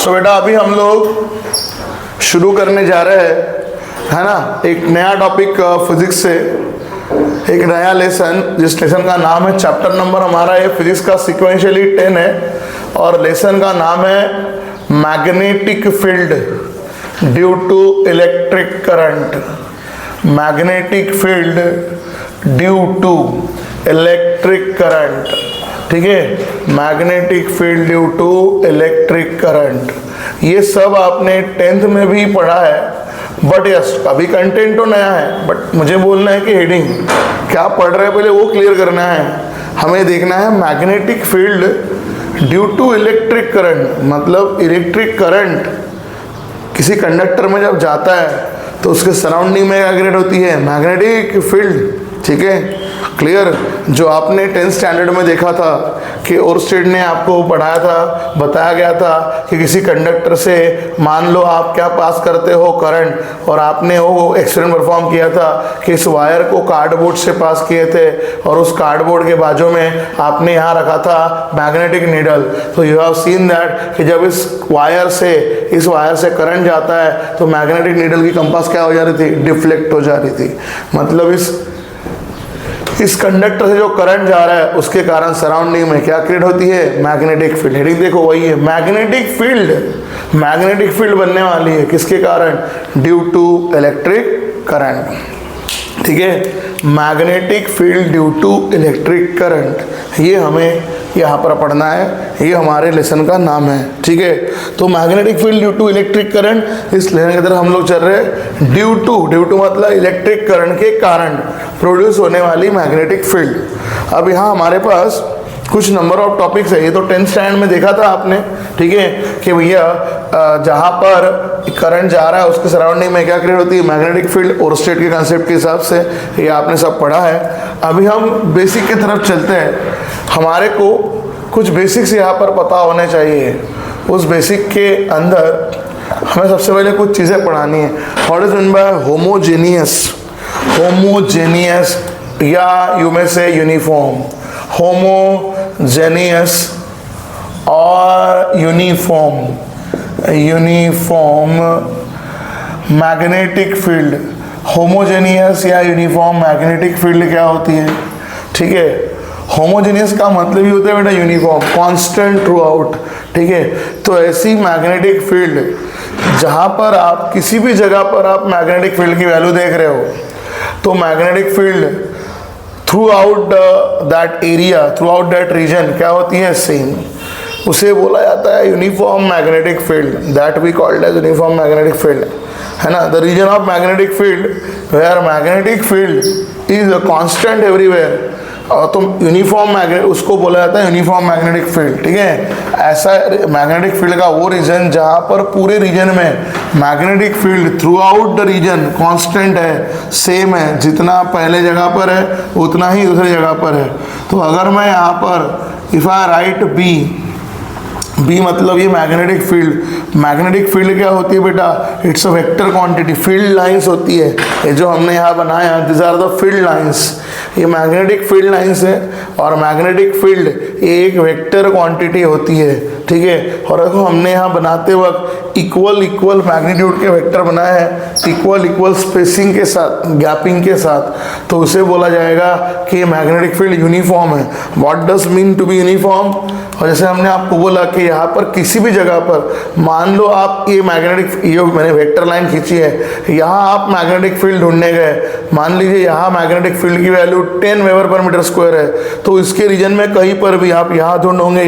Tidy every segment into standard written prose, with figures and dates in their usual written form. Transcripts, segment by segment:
तो बेटा अभी हम लोग शुरू करने जा रहे हैं, है ना, एक नया टॉपिक फिजिक्स से, एक नया लेसन, जिस लेसन का नाम है, चैप्टर नंबर हमारा ये फिजिक्स का सिक्वेंशियली 10 है और लेसन का नाम है magnetic field due to electric current. Magnetic field due to electric current, ठीक है, magnetic field due to electric current. ये सब आपने 10th में भी पढ़ा है, बट यस अभी कंटेंट तो नया है, बट मुझे बोलना है कि हेडिंग क्या पढ़ रहे हैं पहले वो क्लियर करना है। हमें देखना है magnetic field due to electric current, मतलब इलेक्ट्रिक करंट किसी कंडक्टर में जब जाता है तो उसके सराउंडिंग में क्या क्रिएट होती है, मैग्नेटिक फील्ड, ठीक है, क्लियर। जो आपने 10th स्टैंडर्ड में देखा था कि ओरस्टेड ने आपको पढ़ाया था, बताया गया था कि किसी कंडक्टर से मान लो आप क्या पास करते हो, करंट, और आपने वो एक्सपेरिमेंट परफॉर्म किया था कि इस वायर को कार्डबोर्ड से पास किए थे और उस कार्डबोर्ड के बाजू में आपने यहाँ रखा था मैग्नेटिक नीडल। तो यू हैव सीन दैट कि जब इस वायर से करंट जाता है तो मैग्नेटिक नीडल की कंपास क्या हो जा रही थी, डिफ्लेक्ट हो जा रही थी। मतलब इस कंडक्टर से जो करंट जा रहा है उसके कारण सराउंडिंग में क्या क्रिएट होती है, मैग्नेटिक फील्ड। हेडिंग देखो वही है, मैग्नेटिक फील्ड बनने वाली है किसके कारण, ड्यू टू इलेक्ट्रिक करंट, ठीक है, magnetic field due to electric current. ये हमें यहाँ पर पढ़ना है, ये हमारे लेसन का नाम है, ठीक है। तो magnetic field due to electric current, इस लेसन की तरफ हम लोग चल रहे हैं। ड्यू टू मतलब इलेक्ट्रिक करंट के कारण प्रोड्यूस होने वाली मैग्नेटिक फील्ड। अब यहाँ हमारे पास कुछ नंबर ऑफ टॉपिक्स है। ये तो 10th स्टैंडर्ड में देखा था आपने, ठीक है, कि भैया जहाँ पर करंट जा रहा है उसके सराउंडिंग में क्या क्रिएट होती है, मैग्नेटिक फील्ड, ओरस्टेड के कंसेप्ट के हिसाब से ये आपने सब पढ़ा है। अभी हम बेसिक की तरफ चलते हैं। हमारे को कुछ बेसिक्स यहाँ पर पता होने चाहिए। उस बेसिक के अंदर हमें सबसे पहले कुछ चीज़ें पढ़ानी है। What is mean bye homogeneous या यू में से यूनिफॉर्म, होमोजेनियस और यूनिफॉर्म मैग्नेटिक फील्ड। होमोजेनियस या यूनिफॉर्म मैग्नेटिक फील्ड क्या होती है, ठीक है। होमोजेनियस का मतलब ही होता है बेटा यूनिफॉर्म, कांस्टेंट थ्रू आउट, ठीक है। तो ऐसी मैग्नेटिक फील्ड जहाँ पर आप किसी भी जगह पर आप मैग्नेटिक फील्ड की वैल्यू देख रहे हो तो magnetic field throughout that area, throughout that region क्या होती है, सेम। उसे बोला जाता है uniform magnetic field, that we called as uniform magnetic field, है ना। The region of magnetic field where magnetic field is constant everywhere, और तो यूनिफॉर्म मैग्नेट उसको बोला जाता है यूनिफॉर्म मैग्नेटिक फील्ड, ठीक है। ऐसा मैग्नेटिक फील्ड का वो रीजन जहाँ पर पूरे रीजन में magnetic field throughout the region constant है, सेम है, जितना पहले जगह पर है उतना ही दूसरी जगह पर है। तो अगर मैं यहाँ पर इफ़ आई राइट बी मतलब ये मैग्नेटिक फील्ड क्या होती है बेटा, it's a vector quantity, field lines होती है। ये जो हमने यहाँ बनाया, this are the field lines, ये मैग्नेटिक फील्ड लाइंस है। और मैग्नेटिक फील्ड एक वेक्टर क्वांटिटी होती है, ठीक है। और देखो हमने यहाँ बनाते वक्त इक्वल मैग्नीट्यूड के वेक्टर बनाए हैं, इक्वल स्पेसिंग के साथ, गैपिंग के साथ, तो उसे बोला जाएगा कि मैग्नेटिक फील्ड यूनिफॉर्म है। What does mean to be uniform. और जैसे हमने आपको बोला कि यहाँ पर किसी भी जगह पर मान लो आप ये मैंने वेक्टर लाइन खींची है, यहाँ आप मैग्नेटिक फील्ड ढूंढने गए, मान लीजिए यहाँ मैग्नेटिक फील्ड की वैल्यू 10 वेबर पर मीटर स्क्वायर है, तो इसके रीजन में कहीं पर भी आप यहाँ ढूंढोगे,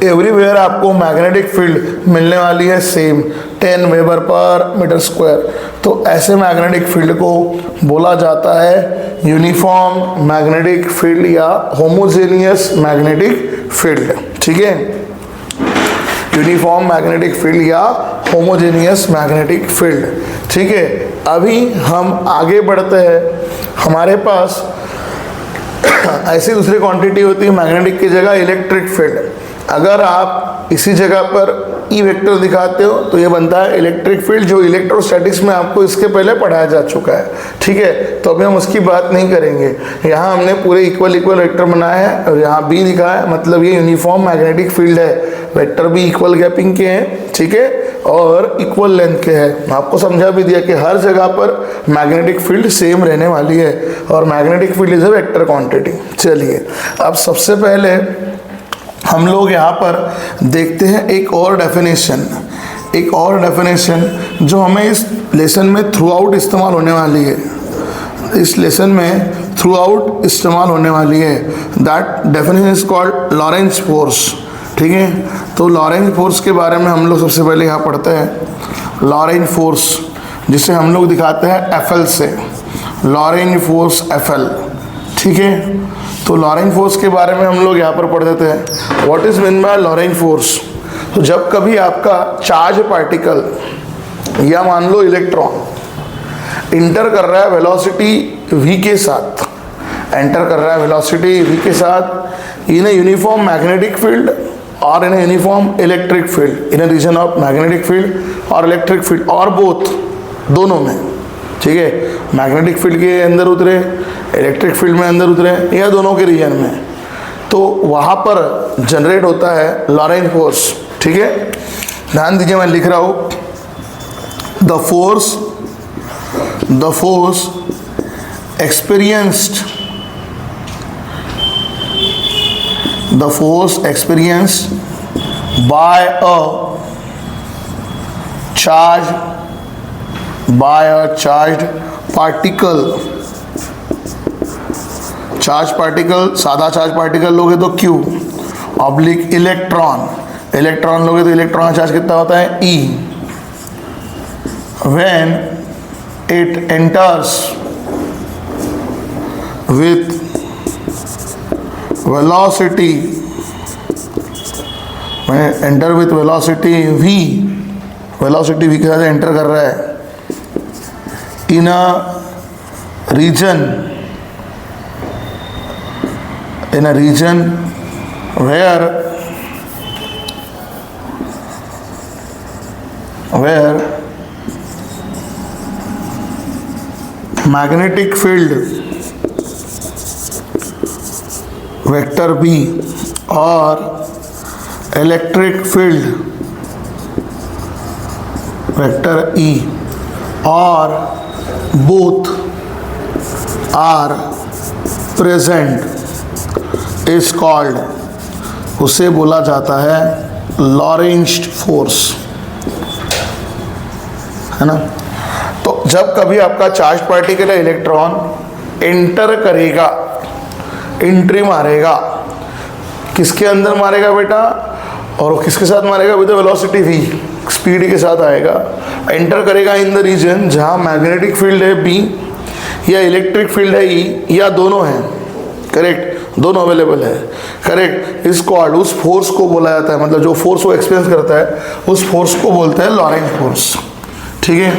एवरीवेयर आपको मैग्नेटिक फील्ड मिलने वाली है सेम 10 वेबर पर मीटर स्क्वायर। तो ऐसे मैग्नेटिक फील्ड को बोला जाता है यूनिफॉर्म मैग्नेटिक फील्ड या होमोजेनियस मैग्नेटिक फील्ड, ठीक है। यूनिफॉर्म मैग्नेटिक फील्ड या होमोजेनियस मैग्नेटिक फील्ड, ठीक है। अभी हम आगे बढ़ते हैं। हमारे पास ऐसी दूसरी क्वांटिटी होती है मैग्नेटिक की जगह, इलेक्ट्रिक फील्ड। अगर आप इसी जगह पर ई वेक्टर दिखाते हो तो ये बनता है इलेक्ट्रिक फील्ड, जो इलेक्ट्रोस्टैटिक्स में आपको इसके पहले पढ़ाया जा चुका है, ठीक है। तो अभी हम उसकी बात नहीं करेंगे। यहाँ हमने पूरे इक्वल वेक्टर बनाए हैं और यहाँ बी दिखा है, मतलब ये यूनिफॉर्म मैग्नेटिक फील्ड है। वेक्टर भी इक्वल गैपिंग के हैं, ठीक है, और इक्वल लेंथ के हैं। आपको समझा भी दिया कि हर जगह पर मैग्नेटिक फील्ड सेम रहने वाली है और magnetic field is a vector quantity. चलिए अब सबसे पहले हम लोग यहाँ पर देखते हैं एक और डेफिनेशन जो हमें इस लेसन में थ्रू आउट इस्तेमाल होने वाली है। इस लेसन में थ्रू आउट इस्तेमाल होने वाली है। That definition is called Lorentz force, ठीक है। तो लॉरेंज फोर्स के बारे में हम लोग सबसे पहले यहाँ पढ़ते हैं। लॉरेंज फोर्स जिसे हम लोग दिखाते हैं एफएल से, लॉरेंज फोर्स एफएल, ठीक है। तो लॉरेंज फोर्स के बारे में हम लोग यहाँ पर पढ़ देते हैं। What is mean by Lorentz force? तो जब कभी आपका चार्ज पार्टिकल या मान लो इलेक्ट्रॉन इंटर कर रहा है वेलोसिटी v के साथ, in a uniform magnetic field और in a uniform electric field, in a region of magnetic field और इलेक्ट्रिक फील्ड, और बोथ दोनों में, ठीक है। मैग्नेटिक फील्ड के अंदर उतरे, इलेक्ट्रिक फील्ड में अंदर उतरे, या दोनों के रीजन में, तो वहाँ पर जनरेट होता है लॉरेंज फोर्स, ठीक है। ध्यान दीजिए मैं लिख रहा हूँ, the force experienced by a charged particle, सादा चार्ज पार्टिकल लोगे तो Q ऑब्लिक इलेक्ट्रॉन लोगे तो इलेक्ट्रॉन का चार्ज कितना होता है E, when it enters with velocity v, velocity v के साथ एंटर कर रहा है in a region where magnetic field vector B और इलेक्ट्रिक फील्ड वेक्टर E और both are present is called, उसे बोला जाता है लॉरेंज फोर्स, है ना। तो जब कभी आपका चार्ज पार्टिकल या इलेक्ट्रॉन एंटर करेगा, एंट्री मारेगा, किसके अंदर मारेगा बेटा, और किसके साथ मारेगा, विद वेलोसिटी v, स्पीड के साथ आएगा, एंटर करेगा इन द रीजन जहां मैग्नेटिक फील्ड है B या इलेक्ट्रिक फील्ड है E, या दोनों हैं, करेक्ट, दोनों अवेलेबल है, करेक्ट। इस कॉल्ड, उस फोर्स को बोला जाता है, मतलब जो फोर्स वो एक्सपीरियंस करता है उस फोर्स को बोलते हैं लॉरेंज फोर्स, ठीक है।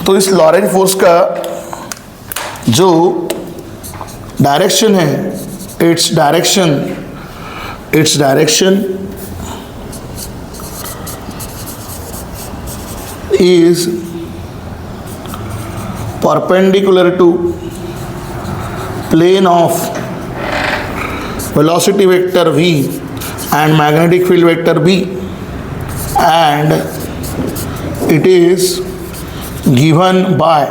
तो इस लॉरेंज फोर्स का जो डायरेक्शन है, its direction is perpendicular to plane of velocity vector v and magnetic field vector b, and it is given by,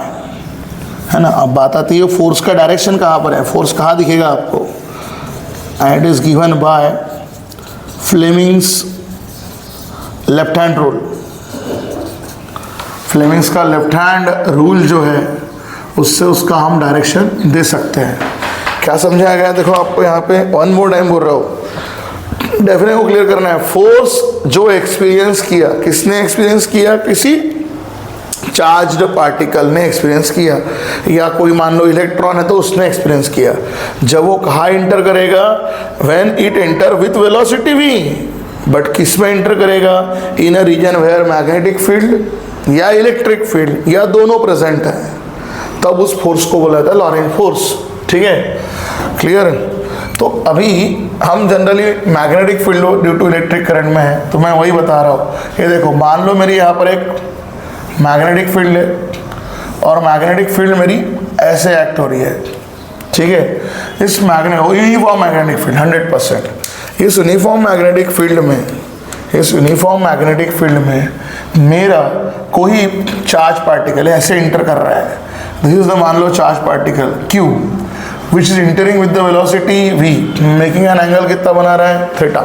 है ना। अब बात आती है फोर्स का डायरेक्शन कहाँ पर है, फोर्स कहाँ दिखेगा आपको, and it is given by Fleming's left hand rule. Fleming's का लेफ्ट हैंड रूल जो है उससे उसका हम डायरेक्शन दे सकते हैं। क्या समझाया गया, देखो आपको यहाँ पे वन मोर टाइम बोल रहा हूँ, डेफिनेट को क्लियर करना है। फोर्स जो एक्सपीरियंस किया, किसने एक्सपीरियंस किया, किसी चार्ज्ड पार्टिकल ने एक्सपीरियंस किया, या कोई मान लो इलेक्ट्रॉन है तो उसने एक्सपीरियंस किया। जब वो कहाँ इंटर करेगा, when it enter with velocity v, but किस में इंटर करेगा, इन a region where magnetic field या इलेक्ट्रिक फील्ड या दोनों प्रेजेंट है, तब उस फोर्स को बोला जाता है लॉरेंज फोर्स, ठीक है, क्लियर। तो अभी हम generally magnetic field due to electric current में है, तो मैं वही बता रहा हूँ। ये देखो, मान लो मेरी यहाँ पर एक मैग्नेटिक फील्ड है और मैग्नेटिक फील्ड मेरी ऐसे एक्ट हो रही है, ठीक है। इस यूनिफॉर्म मैग्नेटिक फील्ड 100%, इस यूनिफॉर्म मैग्नेटिक फील्ड में मेरा कोई चार्ज पार्टिकल ऐसे इंटर कर रहा है। दिस इज द, मान लो, charge particle Q which is entering with the velocity V, making an angle कितना बना रहा है, थीटा,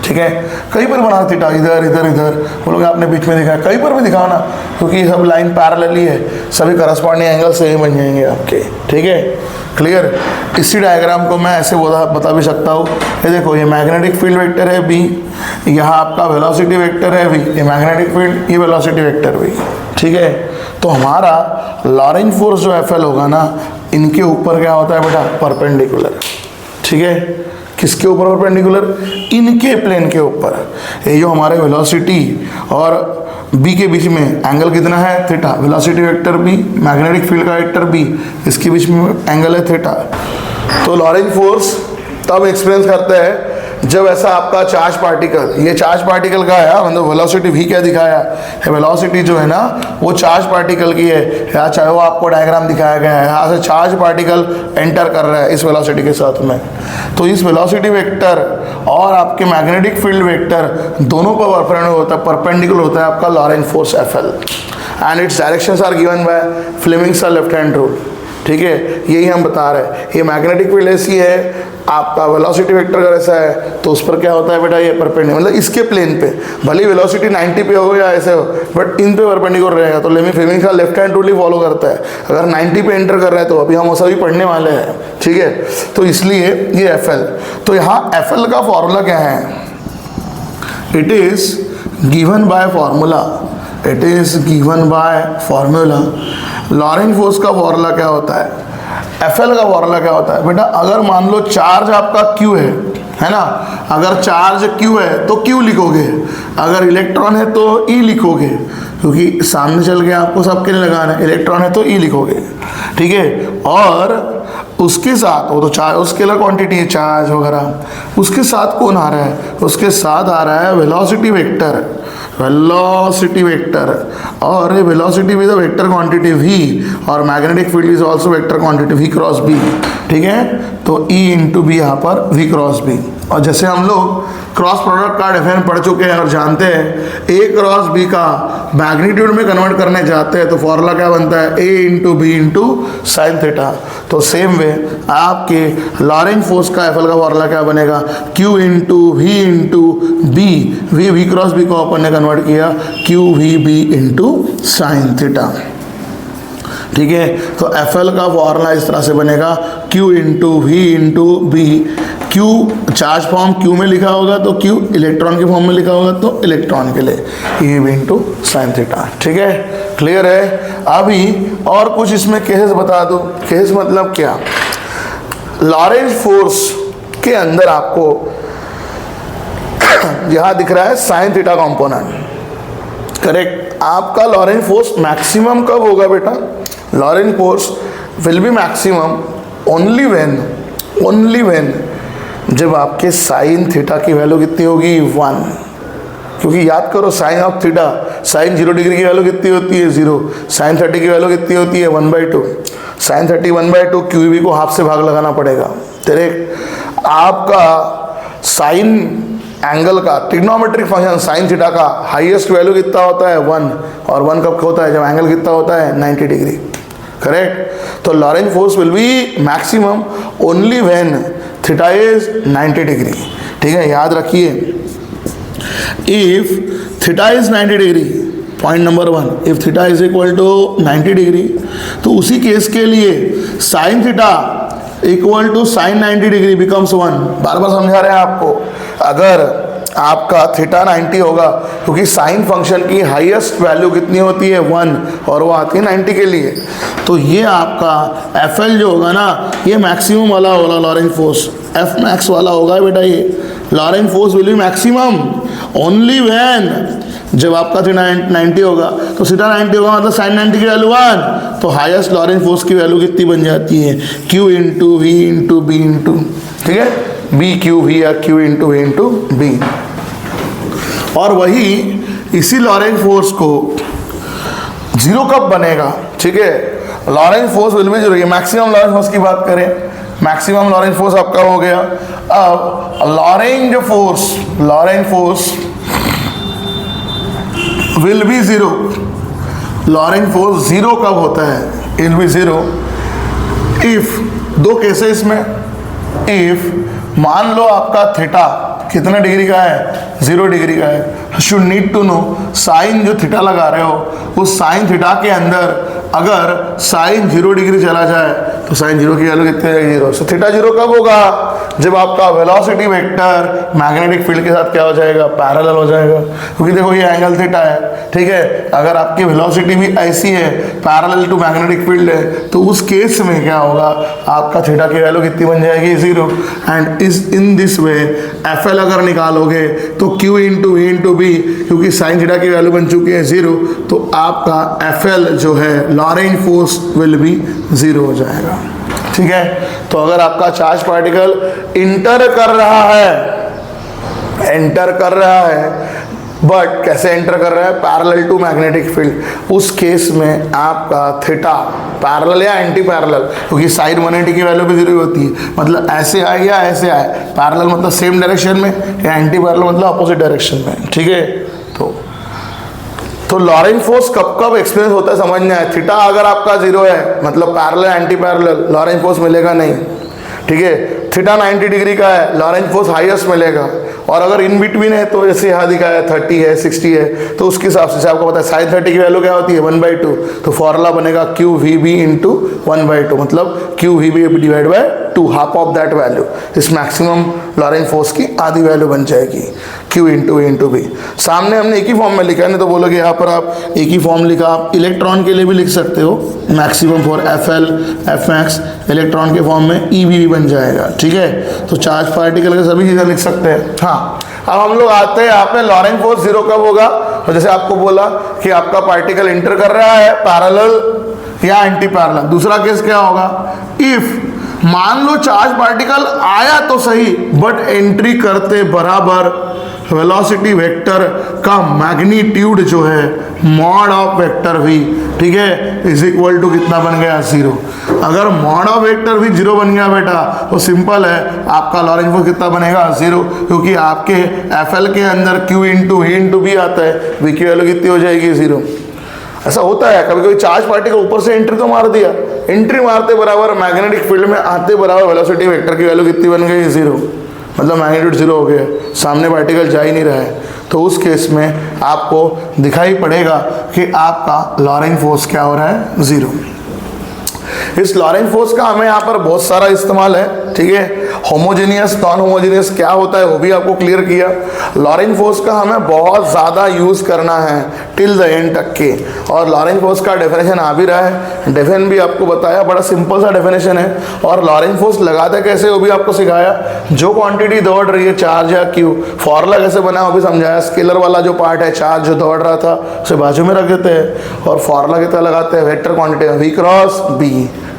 ठीक है। कहीं पर बना थीटा, इधर इधर इधर, बोलोगे आपने बीच में दिखाया, कहीं पर भी दिखाओ ना, क्योंकि सब लाइन पैरेलल ही है, सभी करस्पॉन्डिंग एंगल सेम बन जाएंगे आपके, ठीक है। क्लियर। इसी डायग्राम को मैं ऐसे बता भी सकता हूँ। ये देखो, ये मैग्नेटिक फील्ड वेक्टर है B, यहाँ आपका वेलोसिटी वेक्टर है V, ये मैग्नेटिक फील्ड, ये वेलोसिटी वेक्टर V, ठीक है। तो हमारा लॉरेंज फोर्स जो FL होगा ना, इनके ऊपर क्या होता है बेटा, परपेंडिकुलर, ठीक है। किसके ऊपर परपेंडिकुलर, इनके प्लेन के ऊपर। ये जो हमारे वेलोसिटी और B के बीच में एंगल कितना है, theta, velocity vector B, magnetic field का वेक्टर B, इसके बीच में एंगल है थीटा। तो लॉरेंज फोर्स तब एक्सपीरियंस करते हैं जब ऐसा आपका चार्ज पार्टिकल, ये चार्ज पार्टिकल का है, मतलब वेलोसिटी V क्या दिखाया है, वेलोसिटी जो है ना वो चार्ज पार्टिकल की है, या चाहे वो आपको डायग्राम दिखाया गया है, यहाँ से चार्ज पार्टिकल एंटर कर रहा है इस वेलोसिटी के साथ में। तो इस वेलोसिटी वेक्टर और आपके मैग्नेटिक फील्ड वेक्टर दोनों पर परपेंडिकुलर होता है आपका Lorentz force FL, and its directions are given by Fleming's left hand rule, ठीक है। यही हम बता रहे हैं। ये मैग्नेटिक फील्ड ऐसी है, आपका वेलोसिटी वेक्टर अगर ऐसा है तो उस पर क्या होता है बेटा, ये परपेंडिकुलर, मतलब इसके प्लेन पे, भले वेलोसिटी 90 पे हो या ऐसे हो, बट इन पे परपेंडिकुलर रहेगा। तो फ्लेमिंग का लेफ्ट हैंड रूल ही फॉलो करता है। अगर 90 पे एंटर कर रहा है तो अभी हम वो सभी पढ़ने वाले हैं, ठीक है। तो इसलिए ये FL, तो यहाँ FL का फॉर्मूला क्या है, it is given by formula, Lorentz force का फॉर्मूला क्या होता है, FL का फॉर्मूला क्या होता है बेटा। अगर मान लो चार्ज आपका Q है ना, अगर चार्ज Q है तो Q लिखोगे, अगर इलेक्ट्रॉन है तो E लिखोगे, क्योंकि सामने चल के आपको सबके लिए लगाना है, इलेक्ट्रॉन है तो E लिखोगे, ठीक है। और उसके साथ वो तो चार्ज, उसके लिए क्वांटिटी है चार्ज वगैरह, उसके साथ कौन आ रहा है, उसके साथ आ रहा है वेलोसिटी वेक्टर, और velocity with vector quantity V, और magnetic field is also vector quantity V cross B, ठीक है। तो E इंटू B यहाँ पर V क्रॉस B, और जैसे हम लोग क्रॉस प्रोडक्ट का डेफिनेशन पढ़ चुके हैं और जानते हैं, A क्रॉस B का मैग्नीट्यूड में कन्वर्ट करने जाते हैं तो फॉर्मूला क्या बनता है, A into B into sine theta. तो सेम वे आपके लॉरेंज फोर्स का FL का फॉर्मूला क्या बनेगा, Q into V into B, V cross B को अपन ने कन्वर्ट किया QVB इंटू साइन थीटा, ठीक है। तो FL का फॉर्मूला इस तरह से बनेगा, Q into V into B, Q charge form Q में लिखा होगा तो Q, इलेक्ट्रॉन के फॉर्म में लिखा होगा तो इलेक्ट्रॉन के लिए EV इंटू साइन थीटा, ठीक है। क्लियर है। अभी और कुछ इसमें केसेस बता दूं। केस मतलब क्या, लॉरेंज फोर्स के अंदर आपको यहां दिख रहा है साइन थीटा कंपोनेंट, करेक्ट। आपका लॉरेंज फोर्स मैक्सिमम कब होगा बेटा, Lorentz force will be maximum only when जब आपके साइन थीटा की वैल्यू कितनी होगी, 1, क्योंकि याद करो sine of theta, sine 0 degree की वैल्यू कितनी होती है, 0, साइन 30 की वैल्यू कितनी होती है, 1/2, साइन 30 1/2, QEB को हाफ से भाग लगाना पड़ेगा तेरे। आपका साइन एंगल का ट्रिग्नोमेट्रिक फंक्शन साइन थीटा का हाईएस्ट वैल्यू कितना होता है, 1, और 1 कब होता है, जब एंगल कितना होता है, 90 डिग्री, करेक्ट। तो Lorentz force will be maximum only when theta is 90 degree, ठीक है, याद रखिए। If theta is 90 degree, point number 1, if theta is equal to 90 degree, तो उसी केस के लिए sine theta equal to sine 90 degree becomes 1। बार बार समझा रहे हैं आपको, अगर आपका थीटा 90 होगा, क्योंकि साइन फंक्शन की हाईएस्ट वैल्यू कितनी होती है, 1, और वो आती है 90 के लिए, तो ये आपका FL जो होगा ना, ये मैक्सिमम वाला होगा लॉरेंज फोर्स, F मैक्स वाला होगा बेटा। ये Lorentz force will be maximum only when जब आपका थीटा 90 होगा तो सीधा 90 होगा, मतलब साइन 90 की वैल्यू 1, तो हाईएस्ट लॉरेंट फोर्स की वैल्यू कितनी बन जाती है, Q into V into B into, ठीक है, बी क्यू वी या Q into V into B. और वही इसी लॉरेंट फोर्स को जीरो कब बनेगा, ठीक है, Laurent force will B zero. Maximum Lorentz force की बात करें, मैक्सिमम लॉरेंट फोर्स आपका हो गया। अब Laurent force will B zero. Laurent force zero कब होता है, विल बी जीरो इफ, दो केसेस में, इफ मान लो आपका थीटा कितना डिग्री का है, 0 डिग्री का है, should need to know sine जो थीटा लगा रहे हो उस साइन थीटा के अंदर अगर साइन 0 डिग्री चला जाए तो साइन 0 की वैल्यू कितनी जाएगी, 0। सो थीटा 0 कब होगा, जब आपका वेलोसिटी वेक्टर मैग्नेटिक फील्ड के साथ क्या हो जाएगा, पैरेलल हो जाएगा। क्योंकि देखो ये एंगल थीटा है, ठीक है, अगर आपकी वेलोसिटी भी ऐसी है, पैरेलल टू मैग्नेटिक फील्ड है, तो उस केस में क्या होगा, आपका थीटा की वैल्यू कितनी बन जाएगी, 0। And in this way F अगर निकालोगे तो Q into V into B, क्योंकि साइन थीटा की वैल्यू बन चुकी है 0, तो आपका FL जो है लॉरेंट फोर्स विल बी 0 हो जाएगा, ठीक है। तो अगर आपका चार्ज पार्टिकल एंटर कर रहा है, बट कैसे एंटर कर रहा है, पैरेलल टू मैग्नेटिक फील्ड, उस केस में आपका थीटा पैरेलल या एंटी पैरेलल, क्योंकि साइन 180 की वैल्यू भी 0 होती है, मतलब ऐसे आए या ऐसे आए, पैरेलल मतलब सेम डायरेक्शन में, या एंटी पैरेलल मतलब अपोजिट डायरेक्शन में, ठीक है। तो लॉरेंट फोर्स कब कब एक्सपीरियंस होता है समझना है। थीटा अगर आपका 0 है, मतलब parallel anti parallel, Laurent force मिलेगा नहीं, ठीक है। थीटा 90 डिग्री का है, लॉरेंट फोर्स हाईएस्ट मिलेगा। और अगर इन बिटवीन है तो जैसे यहाँ दिखा है 30 है 60 है, तो उसके हिसाब से आपको पता है साइन 30 की वैल्यू क्या होती है, 1/2, तो फॉर्मूला बनेगा QVB इंटू 1/2, मतलब QVB divide by 2, half of that value, इस मैक्सिमम लॉरेंट फोर्स की आधी वैल्यू बन जाएगी, Q into V into B. सामने हमने एक ही फॉर्म में लिखा है, नहीं तो बोलोगे यहाँ पर आप एक ही फॉर्म लिखा, आप इलेक्ट्रॉन के लिए भी लिख सकते हो, maximum for FL Fmax, electron के फॉर्म में EV बन जाएगा, ठीक है। तो चार्ज पार्टिकल के सभी चीज़ें लिख सकते हैं। हाँ, अब हम लोग आते हैं यहाँ पे लॉरेंट फोर्स 0 कब होगा, तो जैसे आपको बोला कि आपका पार्टिकल इंटर कर रहा है पैरेलल या एंटी पैरेलल। दूसरा केस क्या होगा, इफ मान लो चार्ज पार्टिकल आया तो सही, बट एंट्री करते बराबर वेलोसिटी वेक्टर का मैग्नीट्यूड जो है मॉड ऑफ वेक्टर v, ठीक है, इज इक्वल टू कितना बन गया, 0। अगर मॉड ऑफ वेक्टर v 0 बन गया बेटा, तो सिंपल है, आपका लॉरेंट फोर्स कितना बनेगा, 0, क्योंकि आपके FL के अंदर Q into V into B आता है, v की वैल्यू कितनी हो जाएगी, 0। ऐसा होता है कभी कभी, चार्ज पार्टिकल ऊपर से एंट्री तो मार दिया, एंट्री मारते बराबर मैग्नेटिक फील्ड में आते बराबर वेलोसिटी वेक्टर की वैल्यू कितनी बन गई, 0, मतलब मैग्नीट्यूड 0 हो गया, सामने पार्टिकल जा ही नहीं रहा है। तो उस केस में आपको दिखाई पड़ेगा कि आपका लॉरेंट फोर्स क्या हो रहा है, 0। इस लॉरेंट फोर्स का हमें यहाँ पर बहुत सारा इस्तेमाल है, ठीक है। होमोजेनियस नॉन होमोजेनियस क्या होता है वो भी आपको क्लियर किया। लॉरेंट फोर्स का हमें बहुत ज़्यादा यूज़ करना है टिल द एंड तक के, और लॉरेंट फोर्स का डेफिनेशन आ भी रहा है, डेफिनेशन भी आपको बताया, बड़ा सिंपल सा डेफिनेशन है। और लॉरेंट फोर्स लगाते कैसे वो भी आपको सिखाया, जो क्वांटिटी दौड़ रही है चार्ज या क्यू, फॉर्मूला कैसे बना वो भी समझाया। स्केलर वाला जो पार्ट है चार्ज जो दौड़ रहा था उसे बाजू में रख देते हैं, और फॉर्मूला कितना लगाते हैं, vector quantity V cross B,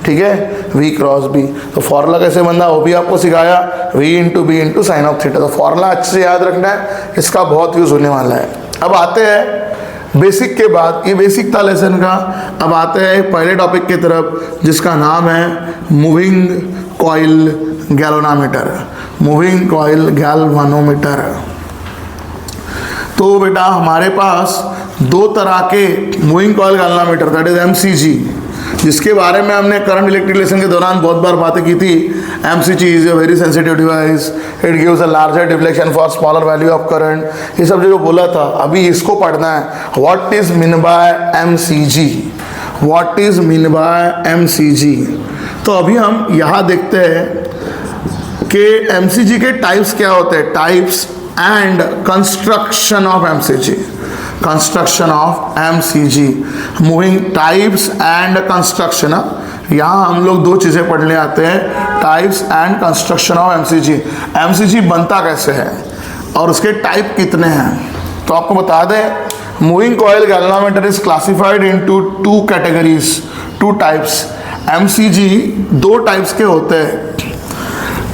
ठीक है, V क्रॉस B। तो फॉर्मूला कैसे बनना वो भी आपको सिखाया, V into B into sine of theta. तो फॉर्मूला अच्छे से याद रखना है, इसका बहुत यूज होने वाला है। अब आते हैं बेसिक के बाद, ये बेसिक था लेसन का। अब आते हैं पहले टॉपिक की तरफ जिसका नाम है moving coil galvanometer, moving coil galvanometer. तो बेटा हमारे पास दो तरह के moving coil galvanometer, that is MCG, जिसके बारे में हमने करंट इलेक्ट्रिक लेसन के दौरान बहुत बार बातें की थी। MCG is a very sensitive device, it gives a larger deflection for smaller value of current, ये सब जो बोला था। अभी इसको पढ़ना है, what is mean bye MCG, what is mean bye MCG। तो अभी हम यहाँ देखते हैं कि MCG के टाइप्स क्या होते हैं, types and construction of MCG, construction of MCG, moving types and construction. यहाँ हम लोग दो चीज़ें पढ़ने आते हैं, types and construction of MCG। MCG बनता कैसे है और उसके टाइप कितने हैं। तो आपको बता दें moving coil galvanometer is classified into two categories, two types. MCG दो टाइप्स के होते हैं,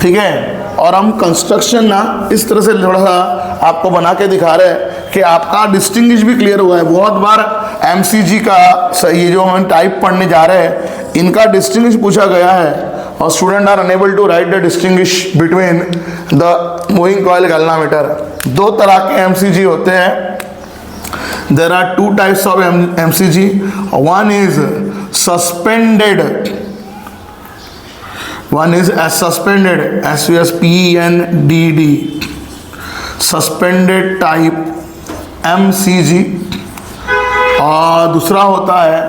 ठीक है। और हम कंस्ट्रक्शन ना इस तरह से थोड़ा सा आपको बना के दिखा रहे हैं कि आपका डिस्टिंग्विश भी क्लियर हुआ है। बहुत बार एमसीजी का ये जो हम टाइप पढ़ने जा रहे हैं इनका डिस्टिंग्विश पूछा गया है और student are unable to write the distinguish between the moving coil galvanometer. दो तरह के एमसीजी होते हैं। There are two types of MCG. One is suspended. One is as suspended, SUSPENDED, suspended type MCG. और दूसरा होता है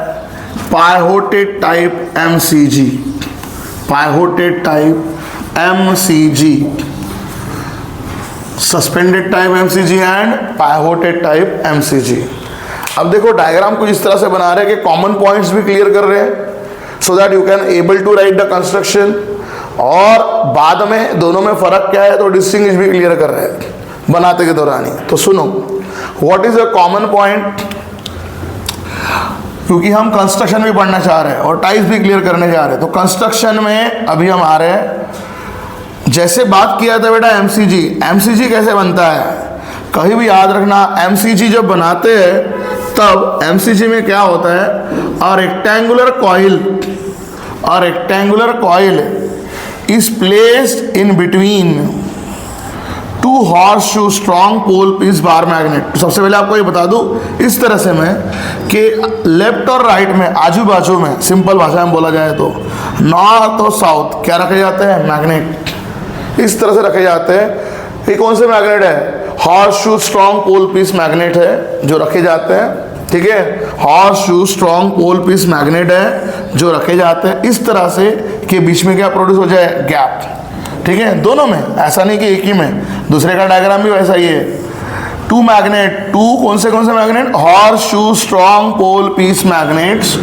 pivoted type MCG. Pivoted type MCG. Suspended type MCG and pivoted type MCG. अब देखो diagram कुछ इस तरह से बना रहे हैं कि कॉमन पॉइंट्स भी क्लियर कर रहे हैं so that you can able to write the construction, और बाद में दोनों में फर्क क्या है तो डिस्टिंग्विश भी क्लियर कर रहे हैं बनाते के दौरान ही। तो सुनो, what is a common point, क्योंकि हम कंस्ट्रक्शन भी पढ़ना चाह रहे हैं और टाइप्स भी क्लियर करने जा रहे हैं। तो कंस्ट्रक्शन में अभी हम आ रहे हैं, जैसे बात किया था बेटा एमसीजी। एमसीजी कैसे बनता है कहीं भी याद रखना, एमसीजी जब बनाते हैं तब एमसीजी में क्या होता है, और rectangular coil is placed in between two horseshoe strong pole piece bar magnet. सबसे पहले आपको ये बता दूं इस तरह से मैं कि लेफ्ट और राइट में आजू बाजू में सिंपल भाषा में बोला जाए तो नॉर्थ और साउथ क्या रखे जाते हैं, मैग्नेट इस तरह से रखे जाते हैं। ये कौन से मैग्नेट है, horseshoe strong pole piece magnet है जो रखे जाते हैं, ठीक है। Horseshoe strong pole piece magnet है जो रखे जाते हैं इस तरह से कि बीच में क्या प्रोड्यूस हो जाए, गैप, ठीक है। दोनों में, ऐसा नहीं कि एक ही में, दूसरे का डायग्राम भी वैसा ही है। टू मैग्नेट, टू कौन से magnet, horseshoe strong pole piece magnets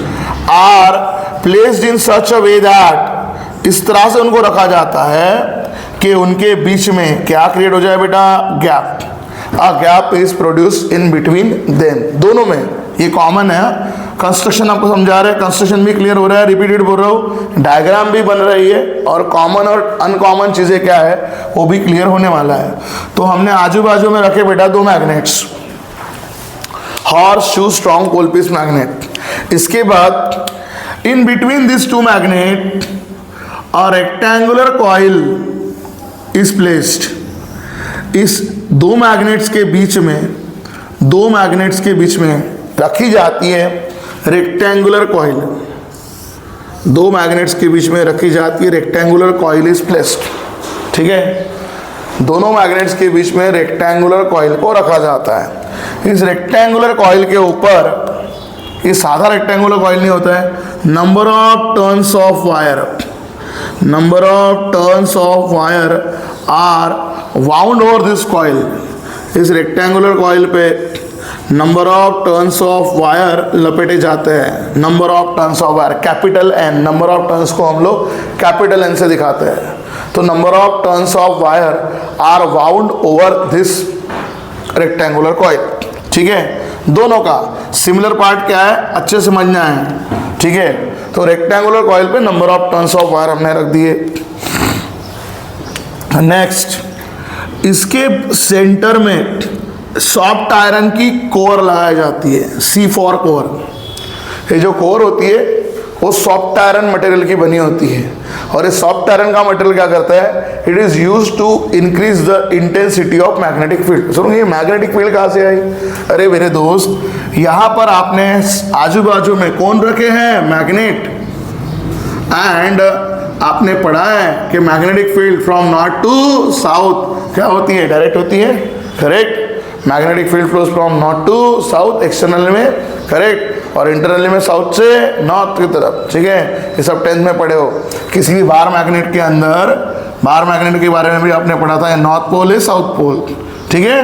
are placed in such a way that, इस तरह से उनको रखा जाता है कि उनके बीच में क्या क्रिएट हो जाए बेटा, gap. A gap is produce in between them, दोनों में ये कॉमन है। कंस्ट्रक्शन आपको समझा रहे हैं, कंस्ट्रक्शन भी क्लियर हो रहा है, रिपीटेड बोल रहा हूँ, डायग्राम भी बन रही है और कॉमन और अनकॉमन चीज़ें क्या है वो भी क्लियर होने वाला है। तो हमने आजू बाजू में रखे बेटा दो magnets, horseshoe strong pole piece magnet. इसके बाद in between this two magnet a rectangular coil is placed. इस दो मैग्नेट्स के बीच में रखी जाती है रेक्टेंगुलर कॉइल, दो मैग्नेट्स के बीच में रखी जाती है रेक्टेंगुलर कॉइल इज प्लेस्ड, ठीक है। दोनों मैग्नेट्स के बीच में रेक्टेंगुलर कॉइल को रखा जाता है। इस रेक्टेंगुलर कॉइल के ऊपर, ये साधा रेक्टेंगुलर कॉइल नहीं होता है, number of turns of wire are wound over this coil. इस रेक्टेंगुलर कॉइल पे number of turns of wire लपेटे जाते हैं। Number of turns of wire, capital N, number of turns को हम लोग कैपिटल एन से दिखाते हैं। तो number of turns of wire are wound over this rectangular coil, ठीक है। दोनों का सिमिलर पार्ट क्या है अच्छे समझना है, ठीक है। तो रेक्टेंगुलर कॉइल पे number of turns of wire हमने रख दिए। नेक्स्ट, इसके सेंटर में सॉफ्ट आयरन की कोर लगाई जाती है, C4 कोर। ये जो कोर होती है वो सॉफ्ट आयरन मटेरियल की बनी होती है और ये सॉफ्ट आयरन का मटेरियल क्या करता है, it is used to increase the intensity of magnetic field. सुनो, ये मैग्नेटिक फील्ड कहाँ से आई? अरे मेरे दोस्त, यहाँ पर आपने आजू बाजू में कौन रखे हैं, मैग्नेट, एंड आपने पढ़ा है कि magnetic field from north to south क्या होती है, डायरेक्ट होती है, correct. Magnetic field flows from north to south, external में, करेक्ट, और इंटरनली में साउथ से नॉर्थ की तरफ, ठीक है। ये सब 10th में पढ़े हो। किसी भी बार मैग्नेट के अंदर, बार मैग्नेट के बारे में भी आपने पढ़ा था, नॉर्थ पोल है, साउथ पोल, ठीक है,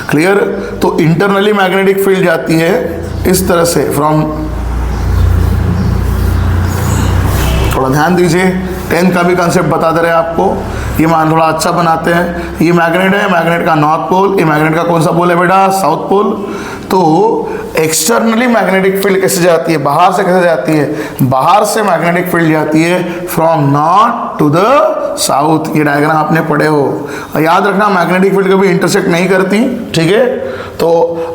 क्लियर। तो इंटरनली मैग्नेटिक फील्ड जाती है इस तरह से फ्रॉम, थोड़ा ध्यान दीजिए, 10th का भी कंसेप्ट बता दे रहे हैं आपको। ये मान थोड़ा अच्छा बनाते हैं। ये मैग्नेट है, मैग्नेट का नॉर्थ पोल, ये मैग्नेट का कौन सा पोल है बेटा, साउथ पोल। तो एक्सटर्नली मैग्नेटिक फील्ड कैसे जाती है, बाहर से कैसे जाती है, बाहर से मैग्नेटिक फील्ड जाती है from north to the south. ये डायग्राम आपने पढ़े हो। याद रखना मैग्नेटिक फील्ड कभी इंटरसेक्ट नहीं करती, ठीक है। तो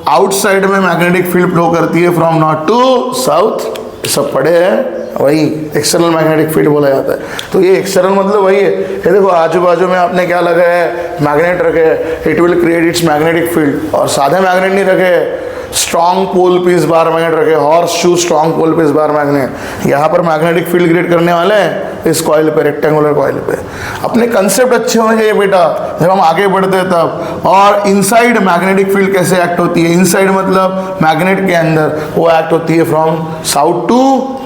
आउटसाइड में मैग्नेटिक फील्ड फ्लो करती है फ्रॉम नॉर्थ टू साउथ, सब पढ़े हैं, वही एक्सटर्नल मैग्नेटिक फील्ड बोला जाता है। तो ये एक्सटर्नल मतलब वही है, ये देखो आजू बाजू में आपने क्या लगा है, मैग्नेट रखे हैं, it will create it's magnetic field. और सादे मैग्नेट नहीं रखे, strong pole piece bar magnet रखे, horse shoe strong pole piece bar magnet. यहाँ पर मैग्नेटिक फील्ड क्रिएट करने वाले हैं इस कॉइल पे, रेक्टेंगुलर कॉइल पे। अपने कंसेप्ट अच्छे होने चाहिए बेटा जब हम आगे बढ़ते हैं तब। और इनसाइड मैग्नेटिक फील्ड कैसे एक्ट होती है, इनसाइड मतलब मैग्नेट के अंदर, वो एक्ट होती है from south to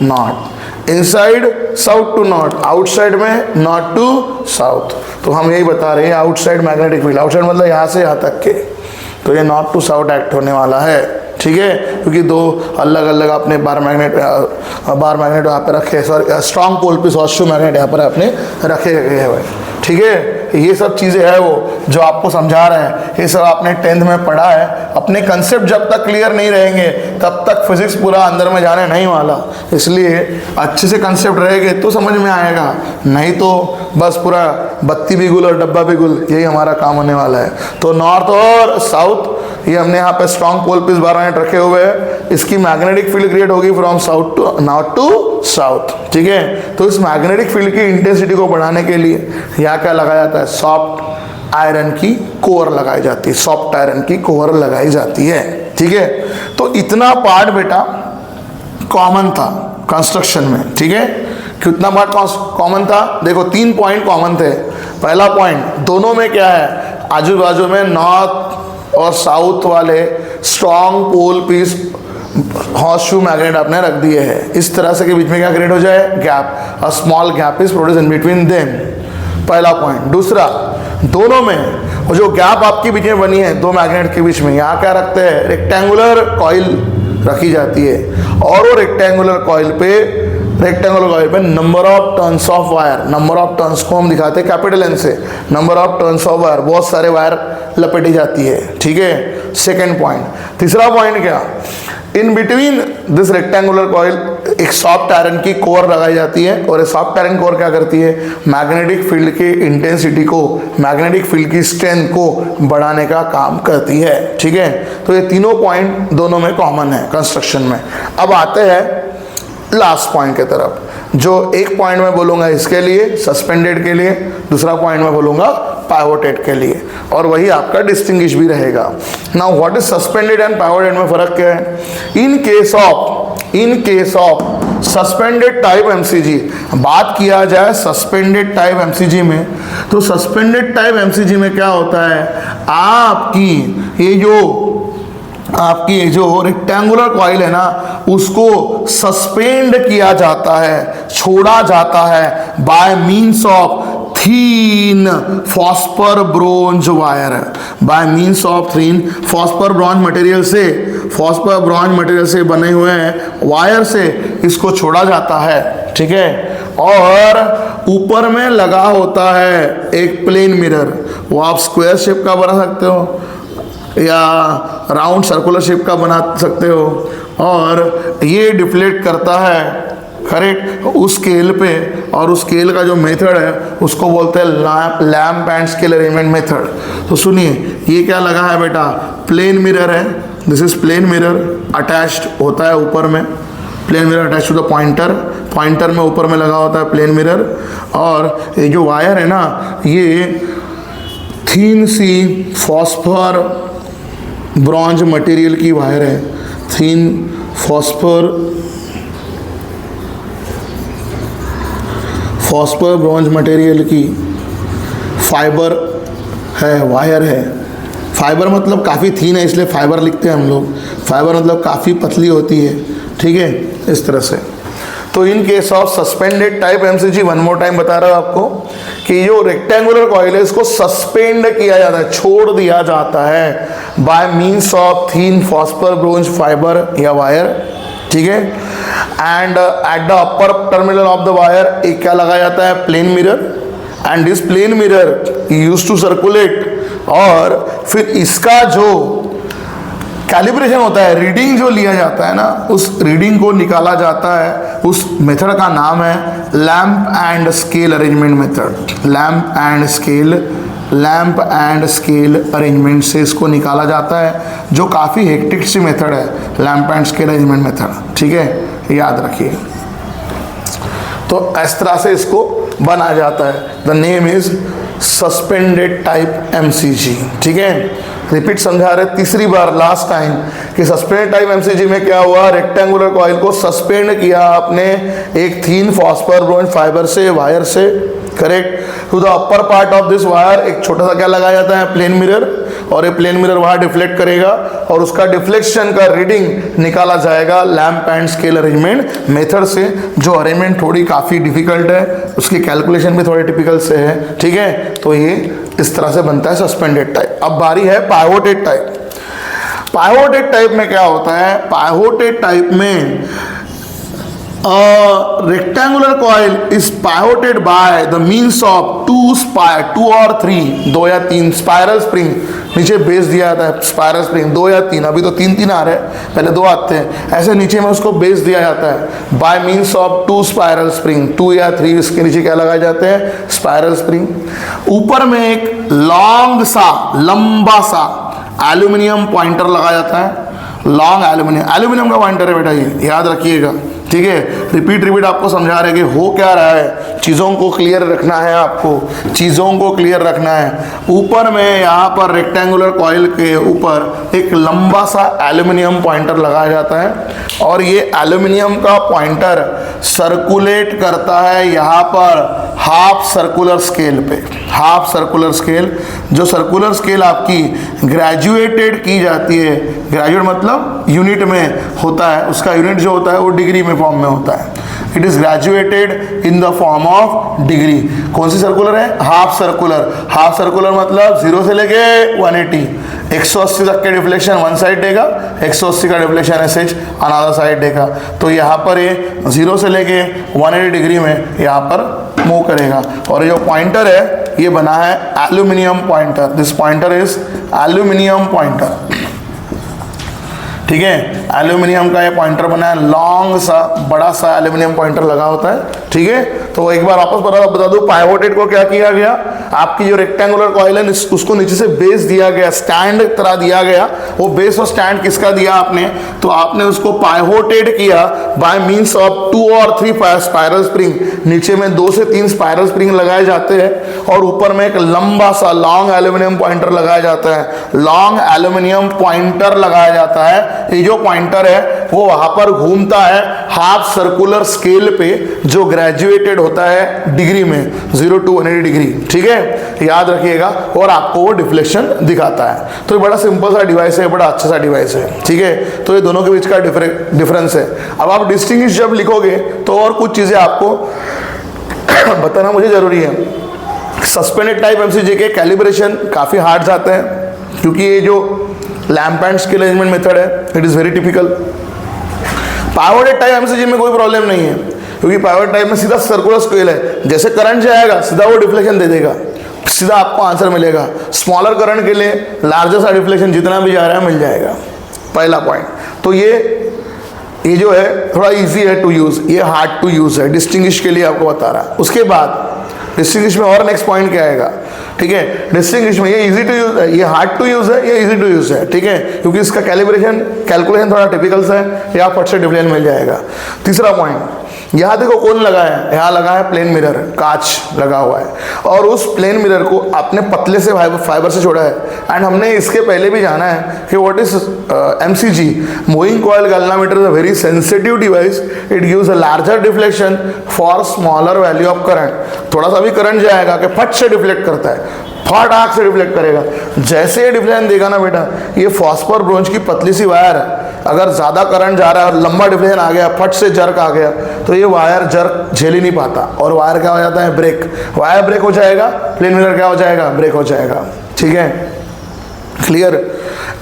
north. Inside south to north, outside में नॉर्थ टू साउथ। तो हम यही बता रहे हैं आउटसाइड मैग्नेटिक फील्ड, आउटसाइड मतलब यहाँ से यहाँ तक के। तो ये नॉर्थ टू साउथ एक्ट होने वाला है, ठीक है, क्योंकि दो अलग अलग आपने बार मैग्नेट यहाँ पे रखे, sorry strong pole piece horseshoe magnet यहाँ पर आपने रखे गए हैं, ठीक है। ये सब चीज़ें है वो जो आपको समझा रहे हैं, ये सब आपने 10th में पढ़ा है। अपने कंसेप्ट जब तक क्लियर नहीं रहेंगे तब तक फिजिक्स पूरा अंदर में जाने नहीं वाला। इसलिए अच्छे से कंसेप्ट रहेंगे तो समझ में आएगा, नहीं तो बस पूरा बत्ती भी गुल और डब्बा भी गुल, यही हमारा काम होने वाला है। तो नॉर्थ और साउथ ये हमने यहाँ पे strong pole piece bar magnet रखे हुए हैं। इसकी मैग्नेटिक फील्ड क्रिएट होगी from south to north to south, ठीक है। तो इस मैग्नेटिक फील्ड की इंटेंसिटी को बढ़ाने के लिए यहाँ क्या लगाया जाता है, सॉफ्ट आयरन की कोर लगाई जाती है, सॉफ्ट आयरन की कोर लगाई जाती है, ठीक है। तो इतना पार्ट बेटा कॉमन था कंस्ट्रक्शन में, ठीक है। कितना पार्ट कॉमन था, देखो 3 पॉइंट कॉमन थे। पहला पॉइंट, दोनों में क्या है, आजू बाजू में नॉर्थ और साउथ वाले strong pole piece horseshoe magnet आपने रख दिए हैं। इस तरह से के बीच में क्या क्रिएट हो जाए, gap, a small gap is produce in between them, पहला पॉइंट। दूसरा, दोनों में और जो गैप आपके बीच में बनी है दो मैग्नेट के बीच में, यहाँ क्या रखते हैं, रेक्टेंगुलर कॉइल रखी जाती है। और वो रेक्टेंगुलर कॉइल पे number of turns of wire, number of turns को हम दिखाते हैं कैपिटल एन से, number of turns of wire, बहुत सारे वायर लपेटी जाती है, ठीक है। Second point. तीसरा पॉइंट क्या, इन बिटवीन दिस रेक्टेंगुलर कॉइल एक सॉफ्ट आयरन की कोर लगाई जाती है। और ये सॉफ्ट आयरन कोर क्या करती है, मैग्नेटिक फील्ड की इंटेंसिटी को, मैग्नेटिक फील्ड की स्ट्रेंथ को बढ़ाने का काम करती है, ठीक है। तो ये तीनों पॉइंट दोनों में कॉमन है कंस्ट्रक्शन में। अब आते हैं लास्ट पॉइंट के तरफ, जो एक पॉइंट में बोलूँगा इसके लिए सस्पेंडेड के लिए, दूसरा पॉइंट में बोलूँगा पाइवोटेड के लिए, और वही आपका डिस्टिंग्विश भी रहेगा। Now what is suspended and pivoted में फर्क क्या है। In case of suspended type MCG, बात किया जाए सस्पेंडेड टाइप एमसीजी में, तो सस्पेंडेड टाइप एमसीजी में क्या होता है, आपकी ये जो रेक्टेंगुलर कॉइल है ना, उसको सस्पेंड किया जाता है, छोड़ा जाता है by means of thin phosphor bronze wire, bye means of thin phosphor bronze material से बने हुए हैं वायर से इसको छोड़ा जाता है, ठीक है। और ऊपर में लगा होता है एक प्लेन मिरर, वो आप स्क्वायर शेप का बना सकते हो या राउंड सर्कुलर शेप का बना सकते हो, और ये डिफ्लेक्ट करता है, करेक्ट, उस स्केल पे। और उस स्केल का जो मेथड है उसको बोलते हैं lamp and scale arrangement method. तो सुनिए, ये क्या लगा है बेटा, प्लेन मिरर है, this is plane mirror, attached होता है ऊपर में, plane mirror attach to the pointer में ऊपर में लगा होता है प्लेन मिरर। और ये जो वायर है ना, ये थीन सी फॉस्फर ब्रॉन्ज मटेरियल की वायर है, थीन फॉस्फर ब्रॉन्ज मटेरियल की फाइबर है, वायर है। फाइबर मतलब काफ़ी थीन है, इसलिए फाइबर लिखते हैं हम लोग। फाइबर मतलब काफ़ी पतली होती है, ठीक है, इस तरह से। तो in case of suspended type MCG, one more time बता रहा हूँ आपको कि जो रेक्टेंगुलर कॉइल है इसको सस्पेंड किया जाता है, छोड़ दिया जाता है by means of thin phosphor bronze fibre या वायर, ठीक है। And at the upper terminal of the wire एक क्या लगाया जाता है, plane mirror, and this plane mirror use to circulate, और फिर इसका जो कैलिब्रेशन होता है, रीडिंग जो लिया जाता है ना, उस रीडिंग को निकाला जाता है, उस मेथड का नाम है lamp and scale arrangement method. Lamp and scale arrangement से इसको निकाला जाता है, जो काफ़ी हेक्टिक सी मेथड है, lamp and scale arrangement method, ठीक है, याद रखिए। तो इस तरह से इसको बना जाता है। The name is suspended type MCG, ठीक है। रिपीट समझा रहे तीसरी बार, लास्ट टाइम, कि सस्पेंडेड टाइप एमसीजी में क्या हुआ, रेक्टेंगुलर कॉइल को सस्पेंड किया आपने एक थीन फॉस्फर ब्रोंज फाइबर से, वायर से, correct. To the upper part of this wire एक छोटा सा क्या लगाया जाता है, प्लेन मिरर, और ये प्लेन मिरर वहाँ डिफ्लेक्ट करेगा और उसका डिफ्लेक्शन का रीडिंग निकाला जाएगा lamp and scale arrangement method से, जो अरेंजमेंट थोड़ी काफ़ी डिफिकल्ट है, उसकी कैलकुलेशन भी थोड़ी टिपिकल से है, ठीक है। तो ये इस तरह से बनता है सस्पेंडेड टाइप। अब बारी है पाइवोटेड टाइप। पाइवोटेड टाइप में क्या होता है, पाइवोटेड टाइप में rectangular coil is pivoted by the means of two और थ्री, दो या तीन स्पाइरल स्प्रिंग, नीचे बेस दिया जाता है स्पाइरल स्प्रिंग, दो या तीन, अभी तो तीन आ रहे हैं, पहले दो आते हैं, ऐसे नीचे में उसको बेस दिया जाता है by means of two spiral spring, two या थ्री, इसके नीचे क्या लगाए जाते हैं, स्पाइरल स्प्रिंग। ऊपर में एक लॉन्ग सा, लंबा सा एल्यूमिनियम पॉइंटर लगाया जाता है, लॉन्ग एल्यूमिनियम का पॉइंटर है बेटा, ये याद रखिएगा, ठीक है। रिपीट आपको समझा रहे कि हो क्या रहा है, चीज़ों को क्लियर रखना है, आपको चीज़ों को क्लियर रखना है। ऊपर में यहाँ पर रेक्टेंगुलर कॉइल के ऊपर एक लंबा सा एल्यूमिनियम पॉइंटर लगाया जाता है, और ये एल्यूमिनियम का पॉइंटर सर्कुलेट करता है यहाँ पर हाफ सर्कुलर स्केल पे, हाफ सर्कुलर स्केल, जो सर्कुलर स्केल आपकी ग्रेजुएटेड की जाती है, ग्रेजुएट मतलब यूनिट में होता है, उसका यूनिट जो होता है वो डिग्री में फॉर्म में होता है, it is graduated in the form of degree. कौन सी सर्कुलर है, हाफ सर्कुलर। हाफ सर्कुलर मतलब 0 से लेके 180, 180 तक के डिफ्लेक्शन वन साइड देगा, 180 का डिफ्लेक्शन एसएच अनदर साइड देगा। तो यहाँ पर ये 0 से लेके 180 डिग्री में यहाँ पर मूव करेगा, और ये जो पॉइंटर है ये बना है aluminium pointer, this pointer is aluminium pointer, ठीक है। एल्यूमिनियम का ये पॉइंटर बना है, लॉन्ग सा बड़ा सा एल्यूमिनियम पॉइंटर लगा होता है, ठीक है। तो एक बार वापस बता दूं, पाइवोटेड को क्या किया गया, आपकी जो रेक्टेंगुलर कॉइल है उसको नीचे से बेस दिया गया, स्टैंड तरह दिया गया, वो बेस और स्टैंड किसका दिया आपने, तो आपने उसको पाइवोटेड किया बाय मींस ऑफ 2 और 3 स्पाइरल स्प्रिंग, नीचे में 2 से 3 स्पाइरल स्प्रिंग लगाए जाते हैं, और ऊपर में एक लंबा सा लॉन्ग एल्यूमिनियम पॉइंटर लगाया जाता है, लॉन्ग एल्यूमिनियम पॉइंटर लगाया जाता है। ये जो पॉइंटर है वो वहां पर घूमता है हाफ सर्कुलर स्केल पे, जो ग्रेजुएटेड होता है डिग्री में, 0 to 180 डिग्री, ठीक है, याद रखिएगा, और आपको वो डिफ्लेक्शन दिखाता है। तो ये बड़ा सिंपल सा डिवाइस है, बड़ा अच्छा सा डिवाइस है, ठीक है। तो ये दोनों के बीच का डिफरेंस है। अब आप डिस्टिंग्विश जब लिखोगे तो और कुछ चीजें आपको बताना मुझे जरूरी है। सस्पेंडेड टाइप एमसीजी के कैलिब्रेशन काफी हार्ड जाते हैं, क्योंकि ये जो lamp and scale arrangement method है, it is very typical. Pivoted type MCG में कोई प्रॉब्लम नहीं है, क्योंकि पाइवोटेड टाइप में सीधा सर्कुलर स्केल है, जैसे करंट जाएगा सीधा वो डिफ्लेक्शन दे देगा, सीधा आपको आंसर मिलेगा। स्मॉलर करंट के लिए लार्जर सा डिफ्लेक्शन जितना भी जा रहा है मिल जाएगा, पहला पॉइंट। तो ये जो है थोड़ा इजी है टू यूज, ये हार्ड टू यूज है, डिस्टिंग्विश के लिए आपको बता रहा है। उसके बाद डिस्टिंग्विश में और नेक्स्ट पॉइंट क्या आएगा, ठीक है। डिस्टिंग्विश में ये इजी टू यूज है, ये हार्ड टू यूज है, ये इजी टू यूज है, ठीक है, क्योंकि इसका कैलकुलेशन थोड़ा टिपिकल सा है, या फट से डिफ्लेक्शन मिल जाएगा। तीसरा पॉइंट, यहाँ देखो कौन लगा है, यहाँ लगा है प्लेन मिरर, कांच लगा हुआ है, और उस प्लेन मिरर को आपने पतले से फाइबर से छोड़ा है। एंड हमने इसके पहले भी जाना है कि what is MCG, moving coil galvanometer is a very sensitive device, it gives a larger deflection for smaller value of current. थोड़ा सा भी करंट जाएगा कि फट से डिफ्लेक्ट करता है, फटाक से डिफ्लेक्ट करेगा। जैसे ये डिफ्लेक्शन देगा ना बेटा, ये फॉस्फर ब्रोंज की पतली सी वायर है, अगर ज़्यादा करंट जा रहा है और लंबा डिफ्लेक्शन आ गया, फट से जर्क आ गया, तो ये वायर जर्क झेल ही नहीं पाता, और वायर क्या हो जाता है, ब्रेक। वायर ब्रेक हो जाएगा, प्लेन मिरर क्या हो जाएगा, ब्रेक हो जाएगा, ठीक है, क्लियर।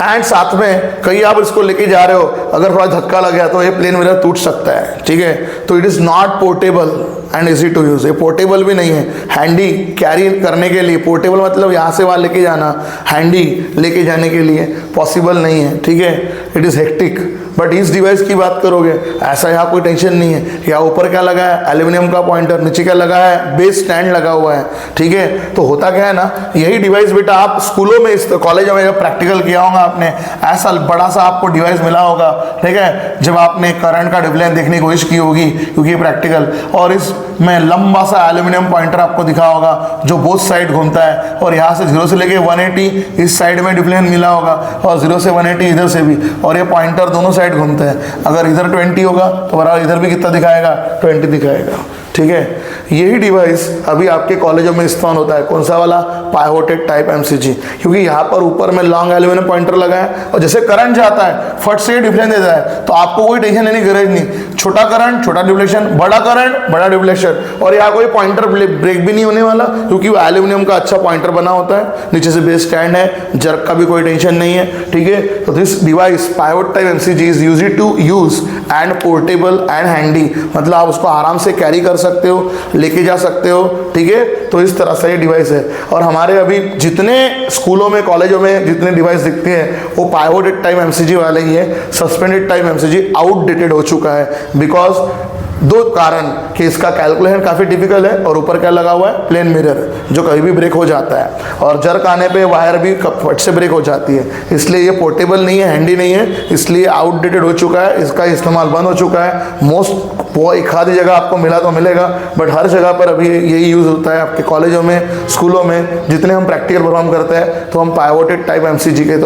एंड साथ में कहीं आप इसको लेके जा रहे हो, अगर थोड़ा धक्का लग गया तो ये प्लेन मिरर टूट सकता है, ठीक है। तो it is not portable and easy to use. ये पोर्टेबल भी नहीं है, हैंडी कैरी करने के लिए। पोर्टेबल मतलब यहाँ से वहाँ लेके जाना, हैंडी लेके जाने के लिए पॉसिबल नहीं है, ठीक है। It is hectic. बट इस डिवाइस की बात करोगे, ऐसा यहाँ कोई टेंशन नहीं है। यहाँ ऊपर क्या लगा है, एल्यूमिनियम का पॉइंटर, नीचे क्या लगा है, बेस स्टैंड लगा हुआ है, ठीक है। तो होता क्या है ना, यही डिवाइस बेटा आप स्कूलों में, इस कॉलेज में जब प्रैक्टिकल किया होगा आपने, ऐसा बड़ा सा आपको डिवाइस मिला होगा, ठीक है, जब आपने करंट का डिफलेंस देखने की कोशिश की होगी, क्योंकि प्रैक्टिकल, और इसमें लंबा सा एल्यूमिनियम पॉइंटर आपको दिखा होगा जो बोथ साइड घूमता है, और यहाँ से 0 से लेके 180 इस साइड में डिफलेंस मिला होगा, और 0 से 180 इधर से भी, और ये पॉइंटर दोनों साइड घूमता है। अगर इधर 20 होगा तो बराबर इधर भी कितना दिखाएगा, 20 दिखाएगा, ठीक है। यही डिवाइस अभी आपके कॉलेजों में इस्तेमाल होता है। कौन सा वाला, पाइवोटेड टाइप एमसीजी, क्योंकि यहाँ पर ऊपर में लॉन्ग एल्यूमिनियम पॉइंटर लगा है, और जैसे करंट जाता है फट से डिफ्लेक्शन देता है, तो आपको कोई टेंशन लेने की गरज नहीं। छोटा करंट छोटा डिफ्लेक्शन, बड़ा करंट बड़ा डिफ्लेक्शन, और यहाँ कोई पॉइंटर ब्रेक भी नहीं होने वाला, क्योंकि वो एल्यूमिनियम का अच्छा पॉइंटर बना होता है, नीचे से बेस स्टैंड है, जर्क का भी कोई टेंशन नहीं है, ठीक है। तो this device pivot type MCG is used to use and portable and handy, मतलब आप उसको आराम से कैरी कर सकते हो, लेके जा सकते हो, ठीक है। तो इस तरह से ये डिवाइस है। और हमारे अभी जितने स्कूलों में, कॉलेजों में जितने डिवाइस दिखते हैं वो पाइवोटेड टाइप एमसीजी वाले ही है। सस्पेंडेड टाइप एमसीजी आउटडेटेड हो चुका है, बिकॉज दो कारण कि इसका कैलकुलेशन काफ़ी डिफिकल्ट है, और ऊपर क्या लगा हुआ है, प्लेन मिरर, जो कभी भी ब्रेक हो जाता है, और जर्क आने पे वायर भी फट से ब्रेक हो जाती है। इसलिए ये पोर्टेबल नहीं है, हैंडी नहीं है, इसलिए आउटडेटेड हो चुका है, इसका इस्तेमाल बंद हो चुका है। मोस्ट वो एक आधी जगह आपको मिला तो मिलेगा, बट हर जगह पर अभी यही यूज़ होता है। आपके कॉलेजों में, स्कूलों में जितने हम प्रैक्टिकल परफॉर्म करते हैं, तो हम पाइवोटेड टाइप एमसीजी के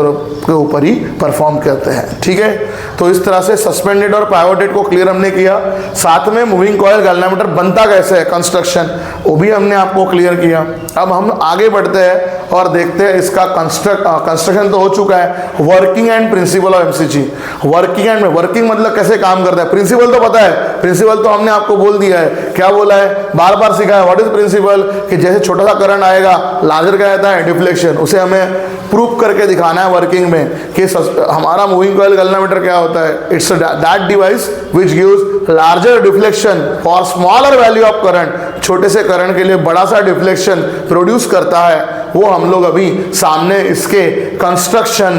के ऊपर ही परफॉर्म करते हैं, ठीक है। तो इस तरह से सस्पेंडेड और पाइवोटेड को क्लियर हमने किया। साथ में मूविंग कॉइल गैल्वेनोमीटर बनता कैसे है, कंस्ट्रक्शन, वो भी हमने आपको क्लियर किया। अब हम आगे बढ़ते हैं और देखते हैं इसका कंस्ट्रक्शन तो हो चुका है, working and principle of MCG. Working मतलब कैसे काम करता है, प्रिंसिपल तो पता है, प्रिंसिपल तो हमने आपको बोल दिया है। क्या बोला है, बार बार सिखाया है, व्हाट इज प्रिंसिपल, कि जैसे छोटा सा करंट आएगा, लार्जर क्या रहता है, डिफ्लेक्शन, उसे हमें प्रूव करके दिखाना है वर्किंग में कि हमारा मूविंग कॉइल गैल्वेनोमीटर क्या होता है। It's that device which gives larger deflection for smaller value of current, छोटे से करंट के लिए बड़ा सा डिफ्लेक्शन प्रोड्यूस करता है। वो हम लोग अभी सामने इसके कंस्ट्रक्शन,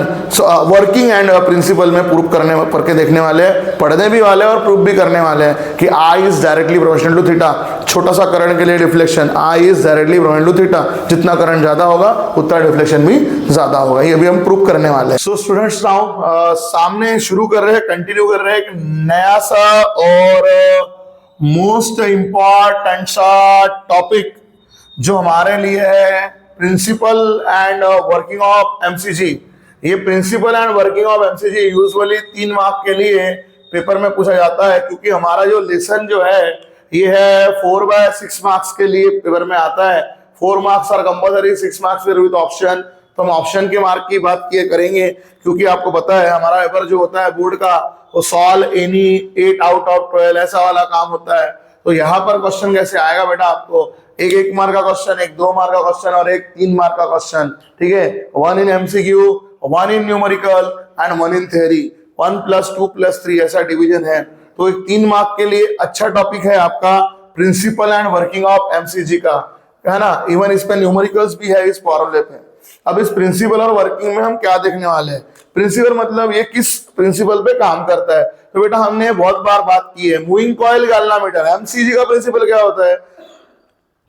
वर्किंग एंड प्रिंसिपल में प्रूव करके देखने वाले हैं, पढ़ने भी वाले हैं और प्रूव भी करने वाले हैं कि I is directly proportional to theta. छोटा सा करंट के लिए deflection I is directly proportional to theta, जितना करंट ज्यादा होगा उतना डिफ्लेक्शन भी ज्यादा होगा। ये अभी हम प्रूव करने वाले हैं। सो स्टूडेंट्स, नाउ सामने शुरू कर रहे हैं, कंटिन्यू कर रहे हैं एक नया सा और मोस्ट इंपॉर्टेंट सा टॉपिक जो हमारे लिए है, principle and working of MCG. ये principle and working of MCG usually 3 mark के लिए पेपर में पूछा जाता है, क्योंकि हमारा जो लेसन जो है ये है 4/6 मार्क्स के लिए पेपर में आता है। 4 marks are compulsory, 6 marks with option. तो हम ऑप्शन के मार्क की बात किए करेंगे, क्योंकि आपको पता है हमारा पेपर जो होता है बोर्ड का, वो सॉल्व एनी 8 आउट ऑफ 12 ऐसा वाला काम होता है। तो यहाँ पर क्वेश्चन कैसे आएगा बेटा, आपको एक 1 मार्क का क्वेश्चन, एक 2 मार्क का क्वेश्चन और एक 3 मार्क का क्वेश्चन, ठीक है। 1 इन MCQ, 1 in numerical and 1 in theory. 1 + 2 + 3 ऐसा डिवीजन है। तो एक 3 मार्क के लिए अच्छा टॉपिक है आपका principle and working of MCG का, है ना। इवन इस पे न्यूमेरिकल्स भी है इस फॉर्मूले पे। अब इस प्रिंसिपल और वर्किंग में हम क्या देखने वाले हैं, प्रिंसिपल मतलब ये किस प्रिंसिपल पे काम करता है। तो बेटा हमने बहुत बार बात की है, मूविंग कॉइल गैल्वेनोमीटर, एमसीजी का प्रिंसिपल क्या होता है।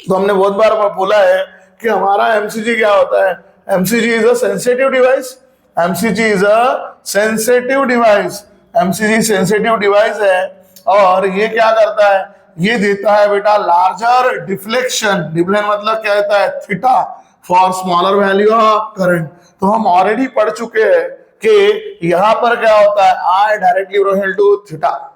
तो हमने बहुत बार बोला है कि हमारा एमसीजी क्या होता है, MCG is a sensitive device. MCG is a sensitive device, MCG sensitive device है, और ये क्या करता है, ये देता है बेटा लार्जर डिफ्लेक्शन। डिफ्लेक्शन मतलब क्या देता है, theta, for smaller value of current. तो हम ऑलरेडी पढ़ चुके हैं कि यहां पर क्या होता है, I directly proportional to theta.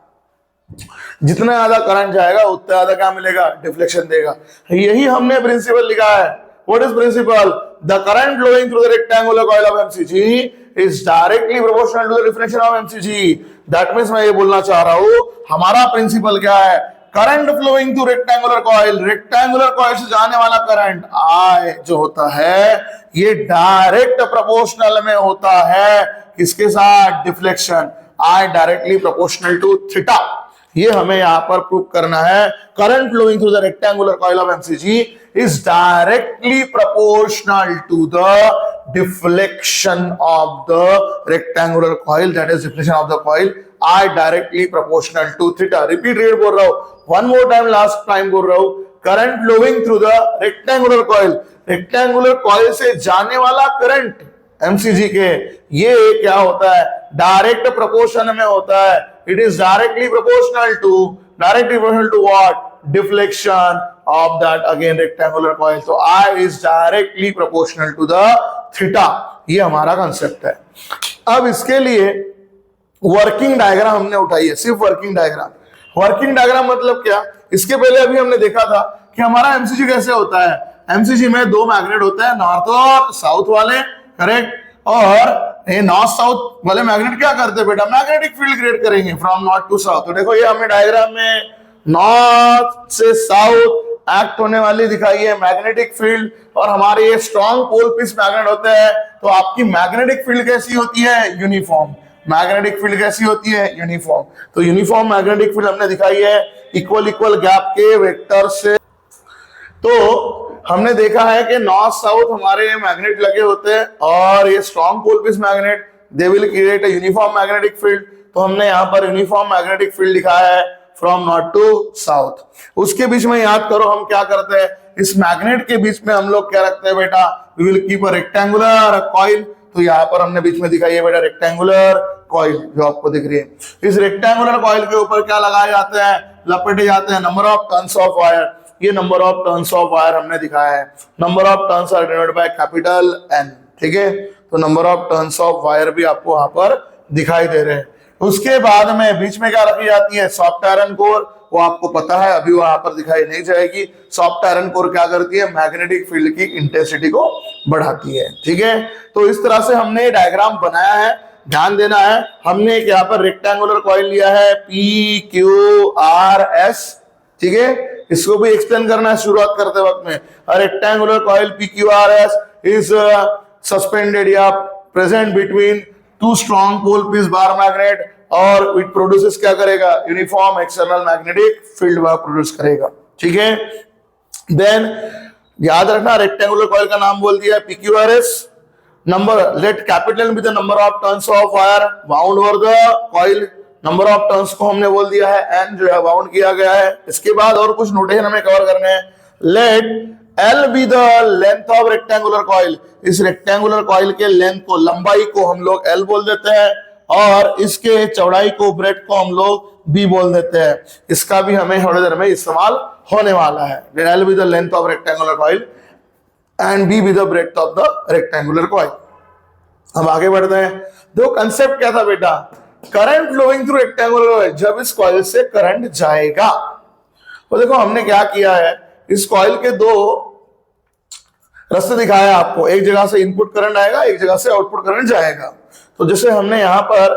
जितना ज्यादा करंट जाएगा उतना ज्यादा क्या मिलेगा, डिफ्लेक्शन देगा। यही हमने प्रिंसिपल लिखा है। What is principle, the current flowing through the rectangular coil of MCG is directly proportional to the deflection of MCG. That means मैं ये बोलना चाह रहा हूं, हमारा प्रिंसिपल क्या है, current flowing through rectangular coil, rectangular coil से जाने वाला करंट आई जो होता है ये डायरेक्ट प्रोपोर्शनल में होता है किसके साथ, deflection, I directly proportional to theta. ये हमें यहां पर प्रूव करना है, current flowing through the rectangular coil of MCG is directly proportional to the deflection of the rectangular coil, that is deflection of the coil I directly proportional to theta. Repeat बोल रहा हूं, one more time, last time बोल रहा हूं, current flowing through the rectangular coil, rectangular coil से जाने वाला current MCG के, ये क्या होता है, डायरेक्ट प्रोपोर्शन में होता है, it is directly proportional to what, deflection of that again rectangular coil. तो I is directly proportional to the theta, ये हमारा कंसेप्ट है। अब इसके लिए वर्किंग डायग्राम हमने उठाई है, सिर्फ वर्किंग डायग्राम। वर्किंग डायग्राम मतलब क्या, इसके पहले अभी हमने देखा था कि हमारा एमसीजी कैसे होता है, एमसीजी में दो मैग्नेट होते हैं, नॉर्थ और साउथ वाले, करेक्ट, और ये नॉर्थ साउथ वाले मैग्नेट क्या करते हैं बेटा, मैग्नेटिक फील्ड क्रिएट करेंगे फ्रॉम नॉर्थ टू साउथ। तो देखो ये हमें डायग्राम में नॉर्थ से साउथ एक्ट होने वाली दिखाई है मैग्नेटिक फील्ड, और हमारे ये स्ट्रॉन्ग पोल पीस मैग्नेट होते हैं, तो आपकी मैग्नेटिक फील्ड कैसी होती है, यूनिफॉर्म। मैग्नेटिक फील्ड कैसी होती है, यूनिफॉर्म। तो यूनिफॉर्म मैग्नेटिक फील्ड हमने दिखाई है इक्वल गैप के वेक्टर से। तो हमने देखा है कि नॉर्थ साउथ हमारे मैग्नेट लगे होते हैं, और ये strong pole piece magnet they will create a uniform magnetic field. तो हमने यहाँ पर यूनिफॉर्म मैग्नेटिक फील्ड दिखाया है फ्रॉम नॉर्थ टू साउथ। उसके बीच में याद करो हम क्या करते हैं, इस मैग्नेट के बीच में हम लोग क्या रखते हैं बेटा, we will keep a rectangular coil. तो यहाँ पर हमने बीच में दिखाई है बेटा रेक्टेंगुलर कॉइल जो आपको दिख रही है। इस रेक्टेंगुलर कॉइल के ऊपर क्या लगाए जाते हैं, लपेटे जाते हैं number of turns of wire. ये number of turns of wire हमने दिखाया है, number of turns are denoted by capital N, ठीक है। तो number of turns of wire भी आपको वहां पर दिखाई दे रहे हैं। उसके बाद में बीच में क्या रखी जाती है, सॉफ्ट आयरन कोर, वो आपको पता है, अभी वहां पर दिखाई नहीं जाएगी। सॉफ्ट आयरन कोर क्या करती है, मैग्नेटिक फील्ड की इंटेंसिटी को बढ़ाती है, ठीक है। तो इस तरह से हमने डायग्राम बनाया है, ध्यान देना है। हमने एक यहाँ पर रेक्टेंगुलर कॉइल लिया है पी क्यू आर एस, ठीक है, इसको भी एक्सप्लेन करना है शुरुआत करते वक्त में। Rectangular coil P Q R S is suspended या present between two strong pole piece bar magnet, और इट प्रोड्यूसेस क्या करेगा, यूनिफॉर्म एक्सटर्नल मैग्नेटिक फील्ड वह प्रोड्यूस करेगा, ठीक है। देन याद रखना रेक्टेंगुलर कॉइल का नाम बोल दिया PQRS। Number, let capital be the number of turns of wire bound over the coil. Number of turns को हमने बोल दिया है n, जो है बाउंड किया गया है। इसके बाद और कुछ नोटेशन हमें कवर करने हैं। Let L be the length of rectangular coil, इस रेक्टेंगुलर कॉइल के लेंथ को, लंबाई को हम लोग L बोल देते हैं, और इसके चौड़ाई को, ब्रेड को हम लोग B बोल देते हैं। इसका भी हमें थोड़ी देर में इस्तेमाल होने वाला है। L be the length of rectangular coil and B be the breadth of the rectangular coil. हम आगे बढ़ते हैं। देखो कंसेप्ट क्या था बेटा, current flowing through rectangular coil, जब इस कॉइल से करंट जाएगा, तो देखो हमने क्या किया है, इस कॉइल के दो रास्ते दिखाया आपको, एक जगह से इनपुट करंट आएगा, एक जगह से आउटपुट करंट जाएगा। तो जैसे हमने यहां पर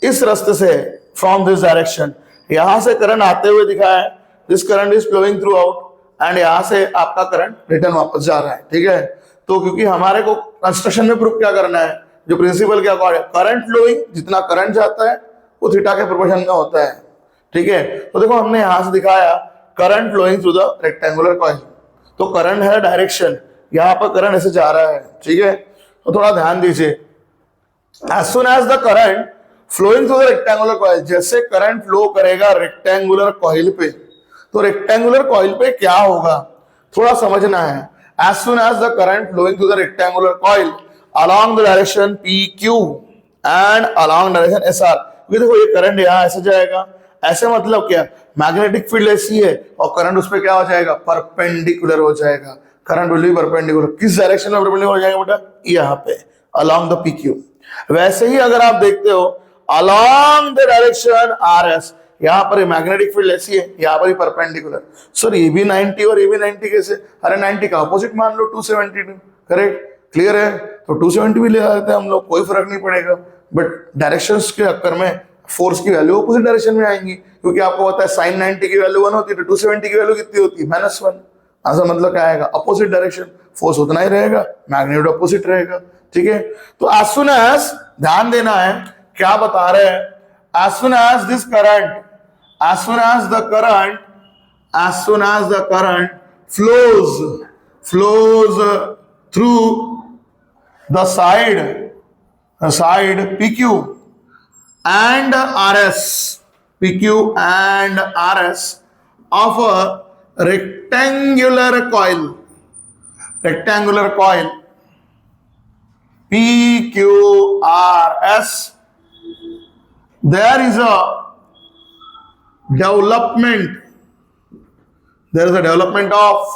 इस रास्ते से फ्रॉम दिस डायरेक्शन यहां से करंट आते हुए दिखाया है, this current is flowing through out, एंड यहां से आपका करंट रिटर्न वापस जा रहा है, ठीक है। तो क्योंकि हमारे को कंस्ट्रक्शन में प्रूफ क्या करना है, जो प्रिंसिपल क्या है, करंट फ्लोइंग, जितना करंट जाता है वो थीटा के प्रोपोर्शन में होता है, ठीक है। तो देखो हमने यहां से दिखाया current flowing through the rectangular coil, तो करंट है डायरेक्शन, यहाँ पर करंट ऐसे जा रहा है, ठीक है। तो थोड़ा ध्यान दीजिए, as soon as the current flowing through the rectangular coil, जैसे करंट फ्लो करेगा रेक्टेंगुलर कॉइल पे, तो रेक्टेंगुलर कॉइल पे क्या होगा थोड़ा समझना है। As soon as the current flowing through the rectangular coil along the direction PQ and along direction SR, देखो ये करंट यहाँ ऐसे जाएगा, ऐसे मतलब क्या, मैग्नेटिक फील्ड ऐसी है और करंट उस पर क्या हो जाएगा, परपेंडिकुलर हो जाएगा। करंट विल बी परपेंडिकुलर, किस डायरेक्शन में परपेंडिकुलर हो जाएगा बेटा, यहाँ पे along the PQ। वैसे ही अगर आप देखते हो along the direction RS, यहाँ पर मैग्नेटिक फील्ड ऐसी है, यहाँ पर परपेंडिकुलर। सर ये भी 90 और ये भी 90 कैसे, अरे 90 का अपोजिट मान लो 272, करेक्ट, क्लियर है। तो 270 भी ले आते हैं हम लोग, कोई फर्क नहीं पड़ेगा, बट डायरेक्शंस के चक्कर में फोर्स की वैल्यू अपोजिट डायरेक्शन में आएंगी, क्योंकि आपको पता है साइन 90 की वैल्यू 1 होती है, तो 270 की वैल्यू कितनी होती है, -1। ऐसा मतलब क्या आएगा, अपोजिट डायरेक्शन, फोर्स उतना ही रहेगा, मैग्नीट्यूड अपोजिट रहेगा। ठीक है, तो एज सुन एज, ध्यान देना है क्या बता रहे हैं, as soon as this current, as soon as the current, as soon as the current flows through the side PQ and RS, PQ and RS of a rectangular coil, PQRS, there is a development of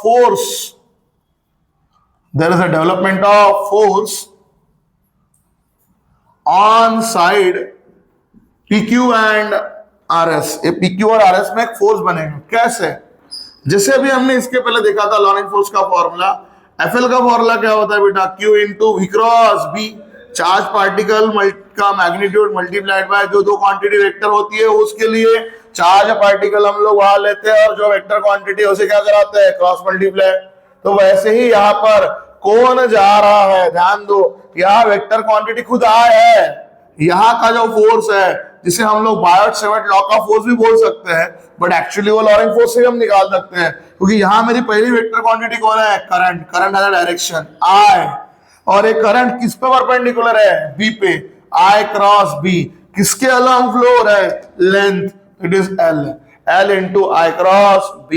force, on side PQ and RS। ये PQ और RS में एक force बनेगा, कैसे, जैसे अभी हमने इसके पहले देखा था लॉरेंट फोर्स का फॉर्मूला, FL का फॉर्मूला क्या होता है बेटा, Q into V cross B, charge particle का मैग्नीट्यूड मल्टीप्लाइड बाय जो दो क्वांटिटी वेक्टर होती है, उसके लिए चार्ज पार्टिकल हम लोग वहां लेते हैं और जो वेक्टर क्वांटिटी है उसे क्या कराते हैं, क्रॉस मल्टीप्लाई। तो वैसे ही यहाँ पर कौन जा रहा है, ध्यान दो, यहाँ वेक्टर क्वांटिटी खुद I है, यहाँ का जो फोर्स है जिसे हम लोग बायोट-सेवर्ट लॉ का फोर्स भी बोल सकते हैं, बट एक्चुअली वो लॉरेंट फोर्स से हम निकाल सकते हैं, क्योंकि यहाँ मेरी पहली वेक्टर क्वांटिटी कौन है, करंट है डायरेक्शन I, और एक करंट किस पे परपेंडिकुलर है, B पे, I क्रॉस B, किसके अलोंग फ्लो हो रहा है, length, it is L into I cross B।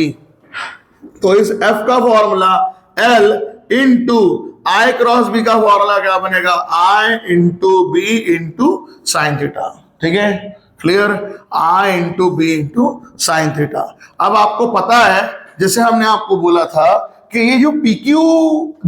तो इस F का formula L into I cross B का फॉर्मूला क्या बनेगा, I into B into sine theta. ठीक है, clear, I into B into sine theta. अब आपको पता है, जैसे हमने आपको बोला था कि ये जो PQ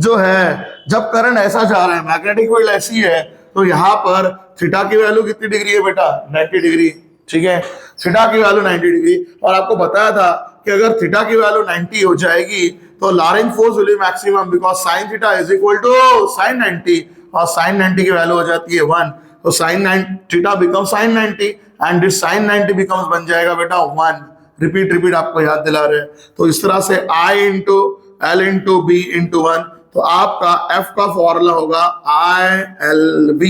जो है, जब करंट ऐसा जा रहा है, मैग्नेटिक फील्ड ऐसी है, तो यहाँ पर थीटा की वैल्यू कितनी डिग्री है बेटा, 90 डिग्री। ठीक है, थीटा की वैल्यू 90 डिग्री, और आपको बताया था कि अगर थीटा की वैल्यू 90 हो जाएगी तो Lorentz force will be maximum, because sine theta is equal to sine 90, और साइन 90 की वैल्यू हो जाती है 1, तो sine theta become sine 90 and this sine 90 becomes बन जाएगा बेटा 1। रिपीट आपको याद दिला रहे हैं। तो इस तरह से I into L into B into 1, तो आपका F का फॉर्मूला होगा ILB,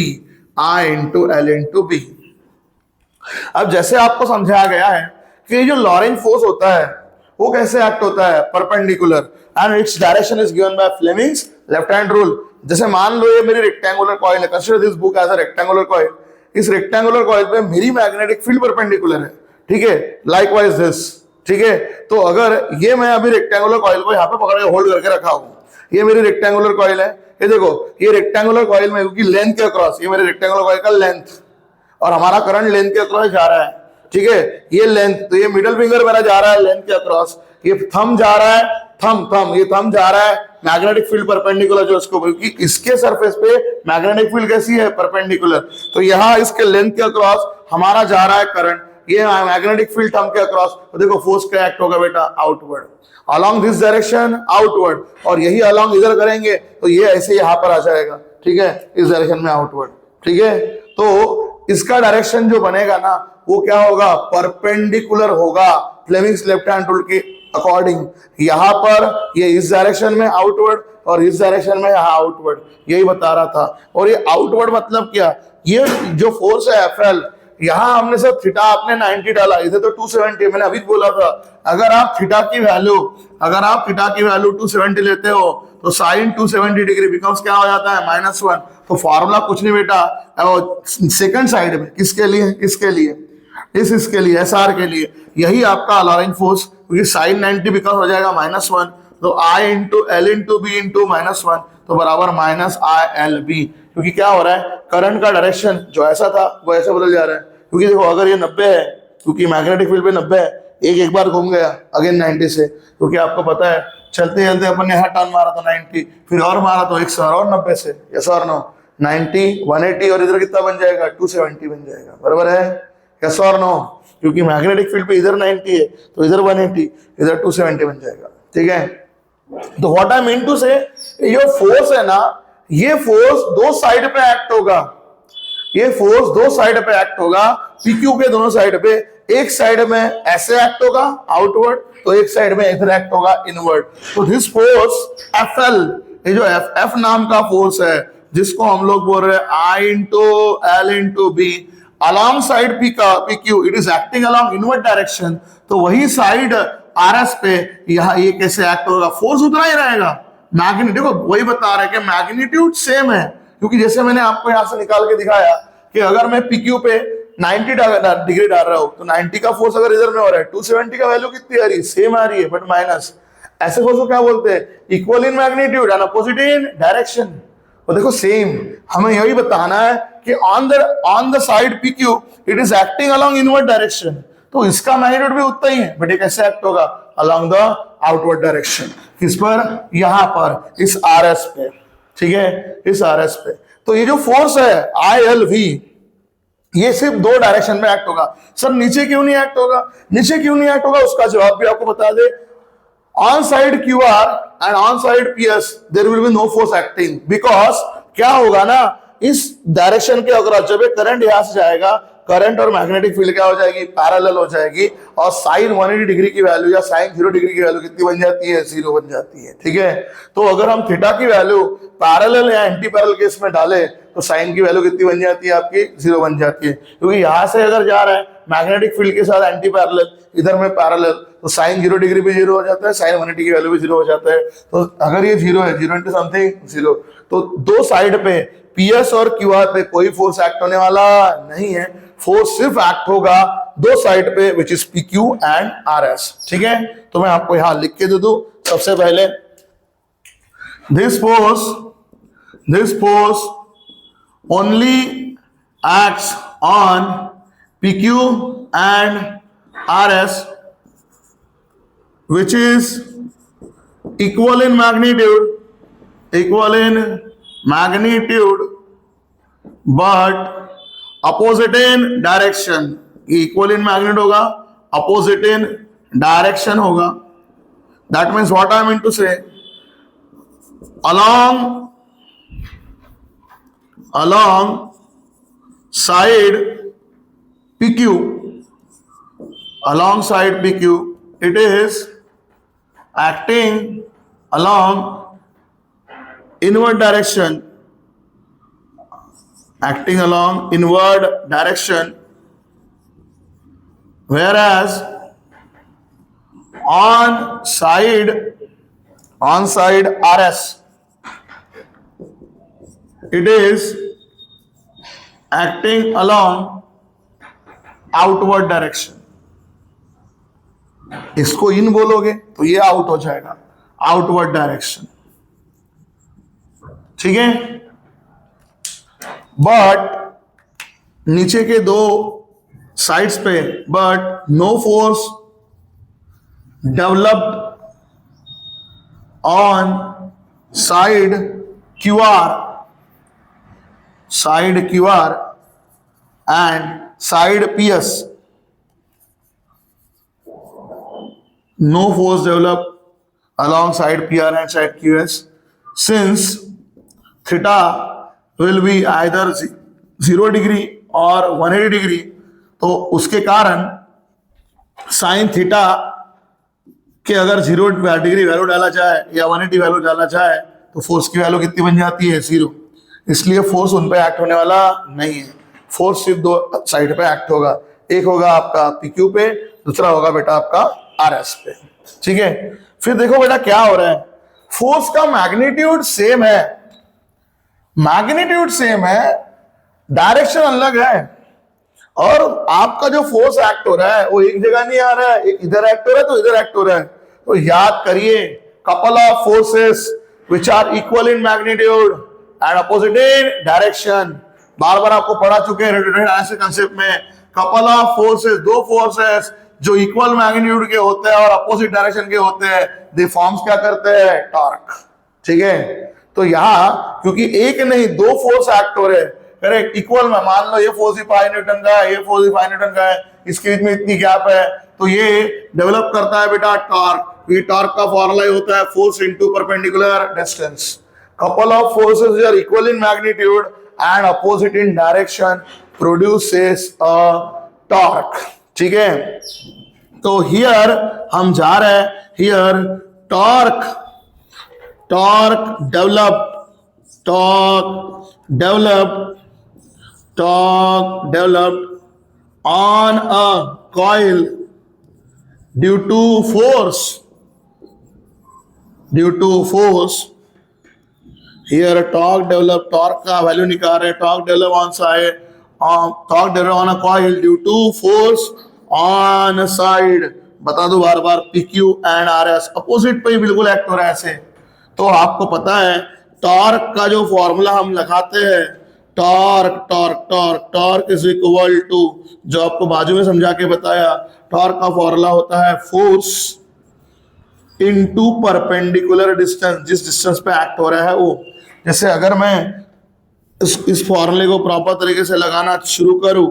I into L into B। अब जैसे आपको समझाया गया है कि जो लॉरेंट फोर्स होता है वो कैसे एक्ट होता है, perpendicular, and its direction is given by Fleming's left hand rule. जैसे मान लो ये मेरी रेक्टेंगुलर कॉइल है, consider this book as a rectangular coil, इस रेक्टेंगुलर कॉइल पे मेरी मैग्नेटिक फील्ड परपेंडिकुलर है। ठीक है, लाइकवाइज दिस। ठीक है, तो अगर ये मैं अभी रेक्टेंगुलर कॉइल को यहाँ पे पकड़ के होल्ड करके रखा हूं, ये मेरी रेक्टेंगुलर कॉइल है, ये देखो, ये रेक्टेंगुलर कॉइल में क्योंकि लेंथ के अक्रॉस, ये मेरे रेक्टेंगुलर कॉइल का लेंथ, और हमारा करंट लेंथ के अक्रॉस जा रहा है। ठीक है, ये लेंथ, तो ये मिडिल फिंगर मेरा जा रहा है लेंथ के अक्रॉस, ये थंब जा रहा है, थंब ये थंब जा रहा है मैग्नेटिक फील्ड परपेंडिकुलर जो इसको, क्योंकि इसके सरफेस पे मैग्नेटिक फील्ड कैसी है, परपेंडिकुलर, तो यहाँ इसके लेंथ के अक्रॉस हमारा जा रहा है करंट, ये मैग्नेटिक फील्ड थंब के अक्रॉस, तो देखो फोर्स क्या एक्ट होगा बेटा, outward, along this direction outward, और यही अलोंग इधर करेंगे तो ये ऐसे यहाँ पर आ जाएगा। ठीक है, इस डायरेक्शन में आउटवर्ड। ठीक है, तो इसका डायरेक्शन जो बनेगा ना वो क्या होगा, परपेंडिकुलर होगा फ्लेमिंग्स लेफ्ट हैंड रूल के अकॉर्डिंग। यहाँ पर ये इस डायरेक्शन में आउटवर्ड और इस डायरेक्शन में यहाँ आउटवर्ड, यही बता रहा था। और ये आउटवर्ड मतलब क्या, ये जो फोर्स है FL, यहाँ हमने सब थीटा आपने 90 डाला, इधर तो 270, मैंने अभी बोला था अगर आप थीटा की वैल्यू 270 लेते हो तो साइन 270 डिग्री बिकम्स क्या हो जाता है, -1। तो फॉर्मूला कुछ नहीं बेटा, सेकंड साइड में किसके लिए, इसके लिए, इसके लिए, SR के लिए, यही आपका लॉरेंट फोर्स, क्योंकि साइन 90 बिकम हो जाएगा -1, तो I into L into B into -1 तो बराबर -ILB, क्योंकि क्या हो रहा है, करंट का डायरेक्शन जो ऐसा था वो ऐसे बदल जा रहा है। क्योंकि देखो अगर ये 90 है, क्योंकि मैग्नेटिक फील्ड पे 90 है, एक बार घूम गया अगेन 90 से, क्योंकि आपको पता है चलते चलते अपन ने यहाँ टर्न मारा तो 90, फिर और मारा तो 100 और 90 से, यस और नो, 90 180 और इधर कितना बन जाएगा, 270 बन जाएगा, बराबर है, यस और नो, क्योंकि मैग्नेटिक फील्ड पे इधर 90 है तो इधर 180, इधर 270 बन जाएगा। ठीक है, तो व्हाट आई मीन टू से, ये फोर्स है ना, ये फोर्स दो साइड पे एक्ट होगा, ये फोर्स दो साइड पे एक्ट होगा, PQ के दोनों साइड पे, एक साइड में ऐसे एक्ट होगा आउटवर्ड, तो एक साइड में इधर एक्ट होगा इनवर्ड। तो दिस फोर्स FL, ये जो F नाम का फोर्स है जिसको हम लोग बोल रहे हैं I into L into B along side PQ, it is acting along inward direction. तो वही साइड RS पे यहाँ ये कैसे एक्ट होगा, फोर्स उतना ही रहेगा। मैग्नीट्यूड देखो वही बता रहे हैं कि मैग्नीट्यूड सेम है, क्योंकि जैसे मैंने आपको यहां से निकाल के दिखाया कि अगर मैं PQ पे 90 डिग्री डाल रहा हूं तो 90 का फोर्स अगर इधर में हो रहा है, 270 का वैल्यू कितनी आ रही है, सेम आ रही है बट माइनस। ऐसे फोर्स को क्या बोलते हैं, equal in magnitude and opposite in direction. तो देखो सेम हमें यही बताना है कि on the side PQ it is acting along inward direction, तो इसका मैग्नीट्यूड भी उतना ही है बट ये कैसे एक्ट होगा, अलोंग द आउटवर्ड डायरेक्शन। किस पर, यहां पर इस RS पे, ठीक है, इस RS पे। तो ये जो फोर्स है ILV ये सिर्फ दो डायरेक्शन में एक्ट होगा। सर नीचे क्यों नहीं एक्ट होगा, नीचे क्यों नहीं एक्ट होगा उसका जवाब भी आपको बता दे। On side QR and on side PS there will be no force acting, because क्या होगा ना, इस डायरेक्शन के अगर जब करंट यहां से जाएगा, करंट और मैग्नेटिक फील्ड क्या हो जाएगी, पैरेलल हो जाएगी, और साइन 180 डिग्री की वैल्यू या साइन 0 डिग्री की वैल्यू कितनी बन जाती है, 0 बन जाती है, ठीक है। तो अगर हम थीटा की वैल्यू पैरेलल या एंटी पैरेलल केस में डालें तो साइन की वैल्यू कितनी बन जाती है आपकी, 0 बन जाती है, क्योंकि यहां से अगर जा रहा है मैग्नेटिक फील्ड के साथ एंटी पैरेलल, इधर में पैरेलल, तो साइन 0 डिग्री भी 0 हो जाता है, साइन 180 की वैल्यू भी 0 हो जाता है। तो अगर ये 0 है, 0 इंटू समथिंग 0, तो दो साइड पे PS और QR पे कोई फोर्स एक्ट होने वाला नहीं है, फोर्स सिर्फ एक्ट होगा दो साइड पे which is PQ and RS, ठीक है। तो मैं आपको यहां लिख के दे दूं, सबसे पहले this force only acts on PQ and RS which is equal in magnitude but opposite in direction। equal in magnitude होगा, opposite in direction होगा। that means what I mean to say, along side PQ it is acting along inward direction, whereas on side RS it is acting along outward direction। इसको इन बोलोगे तो ये out हो जाएगा, outward direction, ठीक है। But नीचे के दो साइड्स पे but no force developed on side QR and side PS। no force developed along side PR and side QS since theta will be either 0 degree और 180 डिग्री, तो उसके कारण साइन थीटा के अगर 0 डिग्री वैल्यू डाला जाए या 180 वैल्यू डाला जाए तो फोर्स की वैल्यू कितनी बन जाती है, 0। इसलिए फोर्स उन पे एक्ट होने वाला नहीं है, फोर्स सिर्फ दो साइड पे एक्ट होगा, एक होगा आपका PQ पे, दूसरा होगा बेटा आपका RS पे, ठीक है। फिर देखो बेटा क्या हो रहा है, फोर्स का मैग्नीट्यूड सेम है, डायरेक्शन अलग है, और आपका जो फोर्स एक्ट हो रहा है वो एक जगह नहीं आ रहा है, एक इधर एक्ट हो रहा है तो इधर एक्ट हो रहा है। तो याद करिए, couple of forces which are equal in magnitude and opposite in direction. बार बार आपको पढ़ा चुके हैं ऐसे कंसेप्ट में, कपल ऑफ फोर्सेस, दो फोर्सेस जो इक्वल मैग्नीट्यूड के होते हैं और अपोजिट डायरेक्शन के होते हैं, दे फॉर्म्स क्या करते हैं, टॉर्क, ठीक है। तो यहां क्योंकि एक नहीं दो फोर्स एक्ट हो रहे हैं, करेक्ट, इक्वल में, मान लो ये फोर्स ही 5 न्यूटन का है, ये फोर्स ही 5 न्यूटन का है, इसके बीच में इतनी गैप है, तो ये डेवलप करता है बेटा टॉर्क। ये टॉर्क का फॉर्मूला होता है force into perpendicular distance. Couple of forces are equal in magnitude and opposite in direction produces a torque. ठीक है, तो here हम जा रहे हैं, here torque developed on a coil due to force. Here torque का वैल्यू निकाल रहे हैं, torque develop on side, torque develop on a coil due to force on side. बता दो बार बार, PQ and RS अपोजिट पे ही बिल्कुल एक्ट हो रहा है ऐसे। तो आपको पता है टॉर्क का जो फॉर्मूला हम लगाते हैं, टॉर्क इज इक्वल टू, जो आपको बाजू में समझा के बताया, टॉर्क का फॉर्मूला होता है फोर्स इनटू परपेंडिकुलर डिस्टेंस, जिस डिस्टेंस पे एक्ट हो रहा है वो। जैसे अगर मैं इस फॉर्मूले को प्रॉपर तरीके से लगाना शुरू करूं,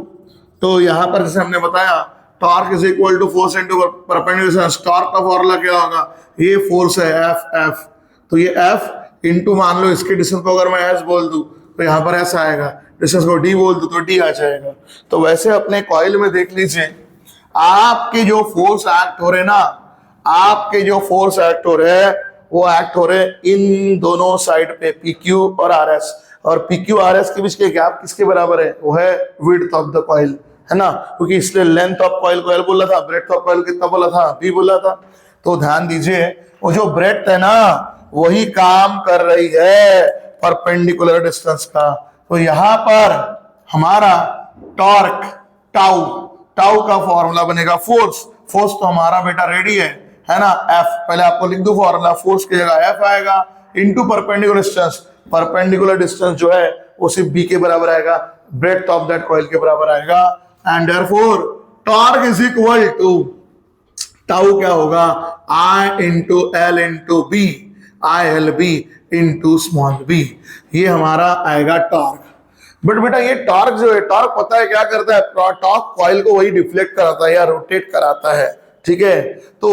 तो यहां पर जैसे हमने बताया torque is equal to force into perpendicular distance. Torque का फॉर्मूला क्या होगा, ये फोर्स है एफ, तो ये एफ इनटू, मान लो इसके डिस्टेंस को अगर मैं एस बोल दूं तो यहाँ पर ऐसा आएगा, डिस्टेंस को डी बोल दूं तो डी आ जाएगा। तो वैसे अपने कॉइल में देख लीजिए, आपके जो फोर्स एक्ट हो रहे ना, आपके जो फोर्स एक्ट हो रहे हैं वो एक्ट हो रहे इन दोनों साइड पे, PQ और RS। और PQ RS के बीच के गैप किसके बराबर है, वो है विड्थ ऑफ द कॉइल, है ना, क्योंकि इसलिए लेंथ ऑफ कॉइल को L बोला था, ब्रेड्थ ऑफ कॉइल कितना बोला था, B बोला था। तो ध्यान दीजिए, वो जो ब्रेड्थ है ना वही काम कर रही है परपेंडिकुलर डिस्टेंस का। तो यहां पर हमारा टॉर्क टाउ का फॉर्मूला बनेगा फोर्स तो हमारा बेटा रेडी है ना, F। पहले आपको लिख दो फॉर्मूला, फोर्स की जगह F आएगा इनटू परपेंडिकुलर डिस्टेंस जो है वो सिर्फ B के बराबर आएगा, ब्रेड्थ ऑफ दैट कॉइल के बराबर आएगा। And therefore torque is equal to, tau क्या होगा, I into L into B, ILB into small b, ये हमारा आएगा टॉर्क। बट बेटा ये टॉर्क जो है, टॉर्क पता है क्या करता है, टॉर्क कॉइल को वही डिफ्लेक्ट कराता है या रोटेट कराता है, ठीक है। तो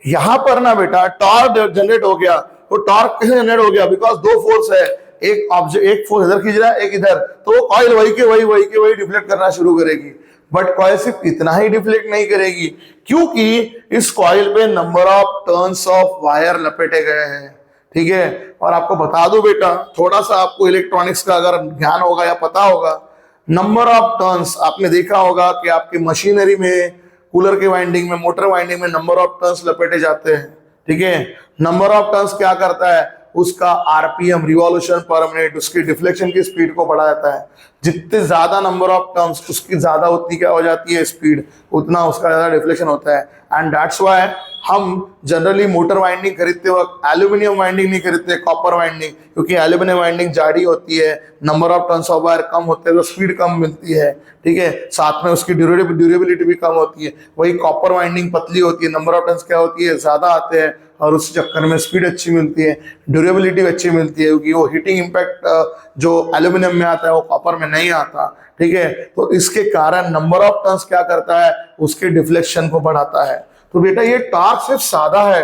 यहां पर ना बेटा टॉर्क जनरेट हो गया, तो टॉर्क कैसे जनरेट हो गया, बिकॉज दो फोर्स है, एक फोर्स इधर खींच रहा है, एक इधर, तो कॉइल वही के वही डिफ्लेक्ट करना शुरू करेगी। बट कॉइल सिर्फ इतना ही डिफ्लेक्ट नहीं करेगी, क्योंकि इस कॉइल पे number of turns of wire लपेटे गए हैं, ठीक है। और आपको बता दो बेटा, थोड़ा सा आपको इलेक्ट्रॉनिक्स का अगर ज्ञान होगा या पता होगा, नंबर ऑफ टर्न्स आपने देखा होगा कि आपकी मशीनरी में, कूलर के वाइंडिंग में, मोटर वाइंडिंग में नंबर ऑफ टर्न्स लपेटे जाते हैं, ठीक है। नंबर ऑफ टर्न्स क्या करता है, उसका RPM, रिवॉल्यूशन पर मिनट, उसकी डिफ्लेक्शन की स्पीड को बढ़ा जाता है। जितने ज्यादा नंबर ऑफ टर्न्स, उसकी ज्यादा उतनी क्या हो जाती है स्पीड, उतना उसका ज्यादा डिफ्लेक्शन होता है। एंड दैट्स व्हाई हम जनरली मोटर वाइंडिंग खरीदते वक्त एल्यूमिनियम वाइंडिंग नहीं खरीदते, कॉपर वाइंडिंग, क्योंकि एल्यूमिनियम वाइंडिंग जाड़ी होती है, number of turns of wire कम होते हैं तो स्पीड कम मिलती है, ठीक है, साथ में उसकी ड्यूरेबिलिटी भी कम होती है। वही कॉपर वाइंडिंग पतली होती है, नंबर ऑफ टर्न्स क्या होती है, ज्यादा आते हैं, और उस चक्कर में स्पीड अच्छी मिलती है, ड्यूरेबिलिटी अच्छी मिलती है, क्योंकि वो हीटिंग इम्पैक्ट जो एल्यूमिनियम में आता है वो कॉपर में नहीं आता, ठीक है। तो इसके कारण नंबर ऑफ टर्न्स क्या करता है, उसके डिफ्लेक्शन को बढ़ाता है। तो बेटा ये टॉर्क सिर्फ सादा है।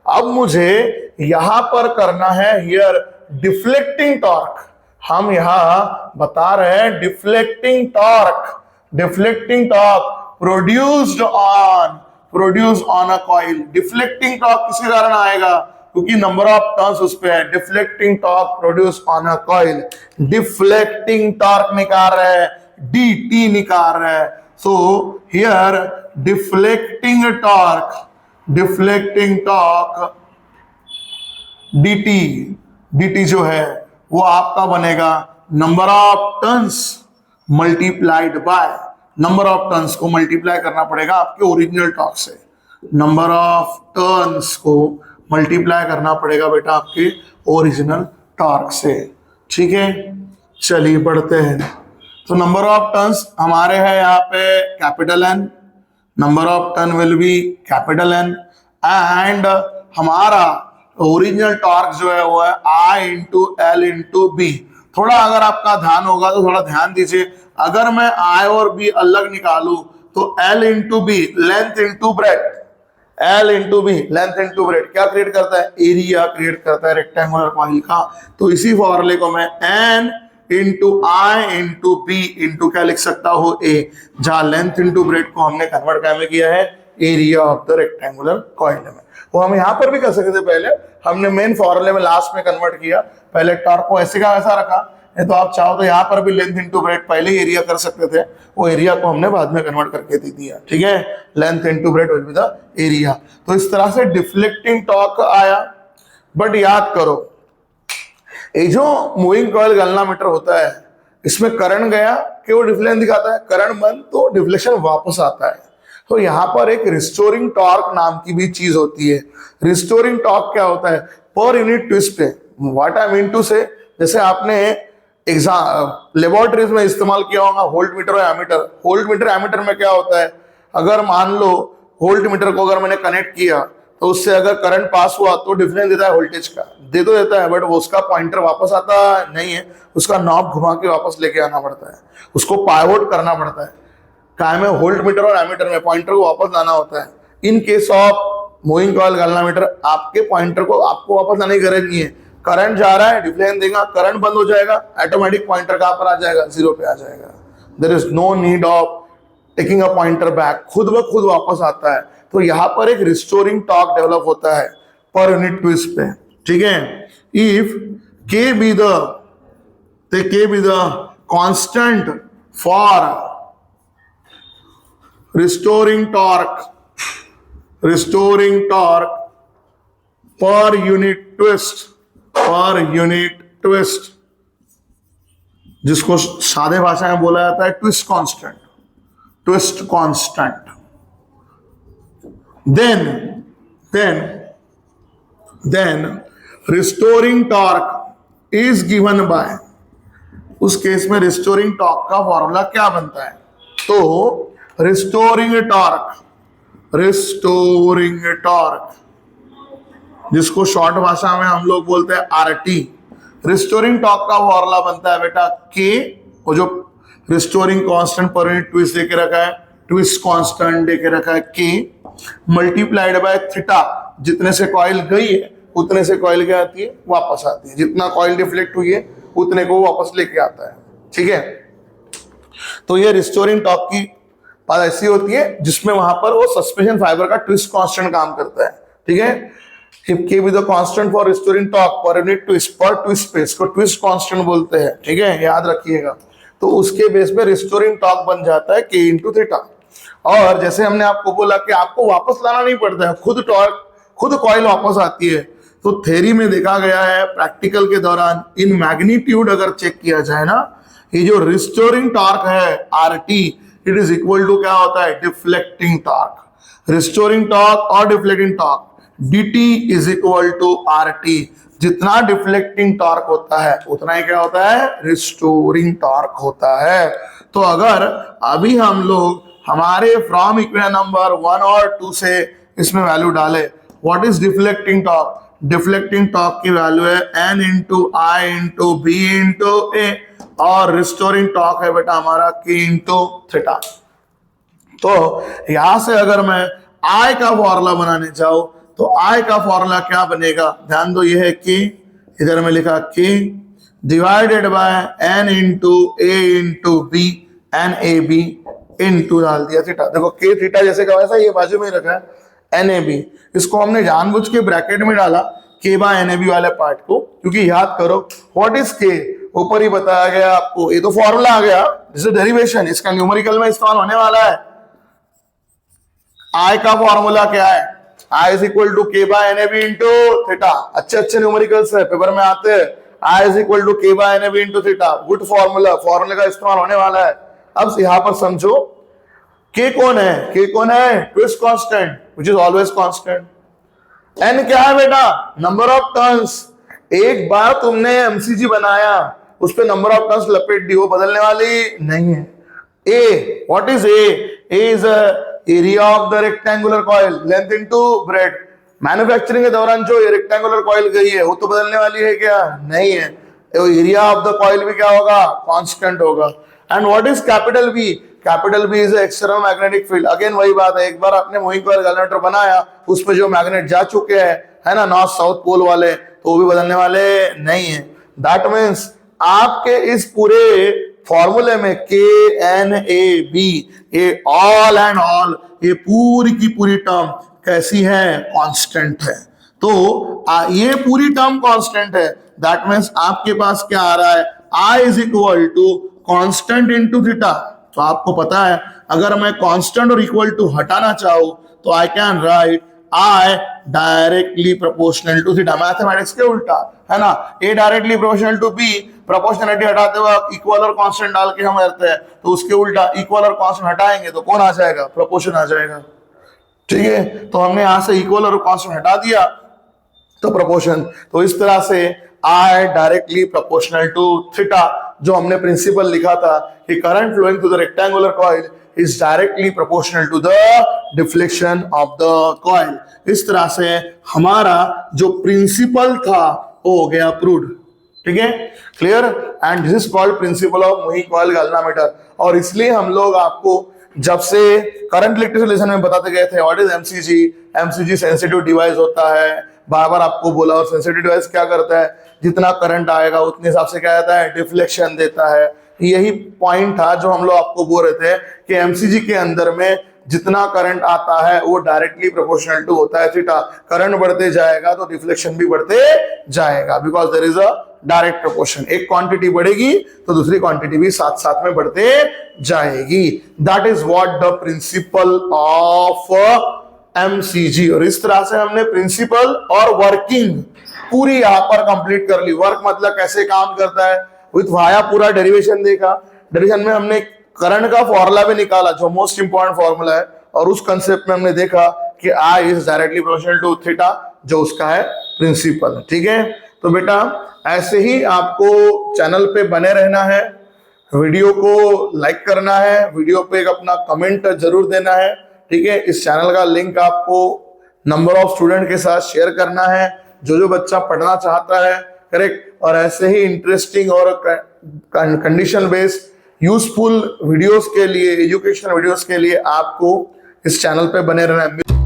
अब मुझे यहां पर करना है हियर डिफ्लेक्टिंग टॉर्क। हम यहां बता रहे हैं deflecting torque produced on a coil. Deflecting torque किसके कारण आएगा, क्योंकि नंबर ऑफ टर्न्स उस पे है। Deflecting torque produce on a coil, deflecting torque निकाल रहे हैं, dt निकाल रहे हैं। So here deflecting torque dt जो है वो आपका बनेगा number of turns multiplied by, number of turns को मल्टीप्लाई करना पड़ेगा आपके ओरिजिनल टॉर्क से, नंबर ऑफ टर्न्स को मल्टीप्लाई करना पड़ेगा बेटा आपके ओरिजिनल टॉर्क से, ठीक है। चलिए बढ़ते हैं। तो नंबर ऑफ टर्न्स हमारे हैं यहाँ पे capital N, number of turn will be capital N, and हमारा ओरिजिनल टॉर्क जो है वो है I into L into B। थोड़ा अगर आपका ध्यान होगा तो थोड़ा ध्यान दीजिए, अगर मैं I और B अलग निकालू तो L into B length into breadth, L into B length into breadth क्या क्रिएट करता है, एरिया क्रिएट करता है रेक्टेंगुलर कॉइल का। तो इसी फॉर्मूले को मैं N इंटू आई इंटू बी इंटू क्या लिख सकता हूं ए, जहां लेंथ इंटू ब्रेड को हमने कन्वर्ट क्या में किया है, area of the rectangular coil में। वो हम यहां पर भी कर सकते थे, पहले हमने मेन फॉर्मूले में लास्ट में कन्वर्ट किया, पहले टॉर्क को ऐसे का वैसा रखा, नहीं तो आप चाहो तो यहाँ पर भी लेंथ इंटू ब्रेड पहले ही एरिया कर सकते थे, वो एरिया को हमने बाद में कन्वर्ट करके दे दिया, ठीक है, length into breadth will be the area. तो इस तरह से डिफ्लेक्टिंग टॉर्क आया। बट याद करो, ये जो मूविंग कॉइल गैल्वेनोमीटर होता है, इसमें करंट गया कि वो डिफ्लेक्शन दिखाता है, करंट बंद तो डिफ्लेक्शन वापस आता है। तो यहाँ पर एक रिस्टोरिंग टॉर्क नाम की भी चीज होती है। रिस्टोरिंग टॉर्क क्या होता है, पर यूनिट ट्विस्ट पे, व्हाट आई मीन टू से, जैसे आपने एग्जाम लेबोरेटरीज में इस्तेमाल किया होगा वोल्ट मीटर और एमीटर। वोल्ट मीटर एमीटर में क्या होता है, अगर मान लो वोल्ट मीटर को अगर मैंने कनेक्ट किया तो उससे अगर करंट पास हुआ तो डिफरेंस देता है वोल्टेज का, दे तो देता है, बट उसका पॉइंटर वापस आता नहीं है, उसका नॉब घुमा के वापस लेके आना पड़ता है, उसको पाइवोट करना पड़ता है। काय में वोल्ट मीटर और एमीटर में पॉइंटर को वापस लाना होता है। In case of moving coil galvanometer आपके पॉइंटर को आपको वापस लाने की गरज नहीं है, करंट जा रहा है, डिफ्लेक्शन देगा, करंट बंद हो जाएगा, ऑटोमेटिक पॉइंटर कहां पर आ जाएगा, जीरो पे आ जाएगा। There is no need of taking a pointer back, खुद ब खुद वापस आता है। तो यहां पर एक रिस्टोरिंग टॉर्क डेवलप होता है पर यूनिट ट्विस्ट पे, ठीक है। इफ के be the constant for restoring torque per unit twist, जिसको सादे भाषा में बोला जाता है twist constant, then restoring torque is given by, उस केस में रिस्टोरिंग टॉर्क का फॉर्मूला क्या बनता है, तो रिस्टोरिंग टॉर्क जिसको शॉर्ट भाषा में हम लोग बोलते हैं आरटी, रिस्टोरिंग टॉर्क का फॉर्मूला बनता है बेटा के, वो जो restoring constant per unit twist देके रखा है, ट्विस्ट कांस्टेंट देके रखा है के, मल्टीप्लाइड बाय थीटा, जितने से कॉइल गई है उतने से कॉइल क्या आती है, वापस आती है, जितना कॉइल डिफ्लेक्ट हुई है उतने को वापस लेके आता है, ठीक है। तो ये रिस्टोरिंग टॉर्क की बात ऐसी होती है जिसमें वहां पर वो सस्पेंशन फाइबर का ट्विस्ट कांस्टेंट काम करता है, ठीक है। इफ के be the constant for restoring torque per unit twist पर ट्विस्ट स्पेस को ट्विस्ट कांस्टेंट बोलते हैं, ठीक है, याद रखिएगा। तो उसके बेस पे रिस्टोरिंग टॉर्क बन जाता है के इंटू थीटा। और जैसे हमने आपको बोला कि आपको वापस लाना नहीं पड़ता है, खुद कॉइल वापस आती है। तो थ्योरी में देखा गया है, प्रैक्टिकल के दौरान इन मैग्नीट्यूड अगर चेक किया जाए ना, ये जो रिस्टोरिंग टॉर्क है RT, it is equal to क्या होता है, डिफ्लेक्टिंग टॉर्क। रिस्टोरिंग टॉर्क और deflecting torque dt is equal to RT. जितना डिफ्लेक्टिंग टॉर्क होता है उतना ही क्या होता है, रिस्टोरिंग टॉर्क होता है। तो अगर अभी हम लोग हमारे फ्रॉम इक्वेशन नंबर 1 और 2 से इसमें वैल्यू डाले, what is deflecting torque, deflecting torque की वैल्यू है n इंटू आई इंटू बी इंटू ए, और रिस्टोरिंग टॉर्क है बेटा हमारा k इंटू थीटा। तो यहां से अगर मैं I का फॉर्मूला बनाने चाहूं तो I का फॉर्मूला क्या बनेगा, ध्यान दो, ये है k, इधर में लिखा k divided by n into a into B N A B into डाल दिया थीटा। देखो k थीटा जैसे का वैसा ये बाजू में रखा है एन ए बी, इसको हमने जानबूझ के ब्रैकेट में डाला k by N A B वाले पार्ट को, क्योंकि याद करो व्हाट इज k, ऊपर ही बताया गया आपको, ये तो फॉर्मूला आ गया, दिस इज डेरिवेशन, इसका न्यूमेरिकल में इस्तेमाल होने वाला है। I का फॉर्मूला क्या है, I is equal to k by N A B into theta. अच्छे न्यूमेरिकल्स है, पेपर में आते हैं, I is equal to k by N A B into theta, good formula, फॉर्मूले का इस्तेमाल होने वाला है। अब यहां पर समझो k कौन है, k कौन है, twist constant which is always constant. n क्या है बेटा, नंबर ऑफ टर्न्स। एक बार तुमने एमसीजी बनाया, उस पे नंबर ऑफ टर्न्स लपेट दी, वो बदलने वाली नहीं है। a, what is a is area of the rectangular coil, length into breadth. Manufacturing के दौरान जो ये रेक्टेंगुलर कॉइल गई है वो तो बदलने वाली है क्या, नहीं है। तो एरिया ऑफ द कॉइल भी क्या होगा, कांस्टेंट होगा। And what is capital B, capital B is external magnetic field. Again वही बात है, एक बार आपने मूविंग कॉइल गैल्वेनोमीटर बनाया, उसमें जो मैग्नेट जा चुके हैं है ना, नॉर्थ साउथ पोल वाले, तो वो भी बदलने वाले नहीं है। दैट मीन्स आपके इस पूरे फॉर्मूले में KNAB, ये ऑल एंड ऑल, ये पूरी की पूरी टर्म कैसी है? कांस्टेंट है। तो ये पूरी टर्म कांस्टेंट है, दैट मीन्स आपके पास क्या आ रहा है? I is equal to constant into theta. तो आपको पता है अगर मैं कांस्टेंट और इक्वल टू हटाना चाहूं तो I can write I directly proportional to theta, mathematics के उल्टा है ना। A directly proportional to B, proportionality हटाते हुए इक्वल और कांस्टेंट डाल के हम करते हैं, तो उसके उल्टा इक्वल और कांस्टेंट हटाएंगे तो कौन आ जाएगा? प्रोपोर्शन आ जाएगा। ठीक है, तो हमने यहां से इक्वल और कांस्टेंट हटा दिया तो प्रोपोर्शन। तो इस तरह से I directly proportional to theta, जो हमने प्रिंसिपल लिखा था कि current flowing through the rectangular coil is directly proportional to the deflection of the coil। इस तरह से हमारा जो प्रिंसिपल था वो हो गया प्रूव्ड। ठीक है, clear. And this is called principle of moving coil galvanometer. और इसलिए हम लोग आपको जब से करंट इलेक्ट्रिसिटी लेसन में बताते गए थे what is MCG, MCG sensitive device होता है, बार बार आपको बोला। और सेंसिटिव डिवाइस क्या करता है? जितना करंट आएगा उतने हिसाब से क्या आता है? डिफ्लेक्शन देता है। यही पॉइंट था जो हम लोग आपको बोल रहे थे कि एमसीजी के अंदर में जितना करंट आता है वो डायरेक्टली प्रोपोर्शनल टू होता है थीटा। करंट बढ़ते जाएगा तो डिफ्लेक्शन भी बढ़ते जाएगा, because there is a direct proportion. एक क्वांटिटी बढ़ेगी तो दूसरी क्वांटिटी भी साथ साथ में बढ़ते जाएगी। That is what the principle of MCG. और इस तरह से हमने प्रिंसिपल और वर्किंग पूरी यहां पर कंप्लीट कर ली। वर्क मतलब कैसे काम करता है, विथ वाया पूरा डेरिवेशन देखा। डेरिवेशन में हमने करंट का फॉर्मूला भी निकाला जो मोस्ट इंपॉर्टेंट फॉर्मूला है, और उस कंसेप्ट में हमने देखा कि I is directly proportional to theta, जो उसका है प्रिंसिपल। ठीक है, तो बेटा ऐसे ही आपको चैनल पे बने रहना है, वीडियो को लाइक करना है, वीडियो पे एक अपना कमेंट जरूर देना है। ठीक है, इस चैनल का लिंक आपको नंबर ऑफ स्टूडेंट के साथ शेयर करना है, जो बच्चा पढ़ना चाहता है, करेक्ट। और ऐसे ही इंटरेस्टिंग और कंडीशन बेस्ड यूजफुल वीडियोस के लिए, एजुकेशनल वीडियोस के लिए आपको इस चैनल पे बने रहना है।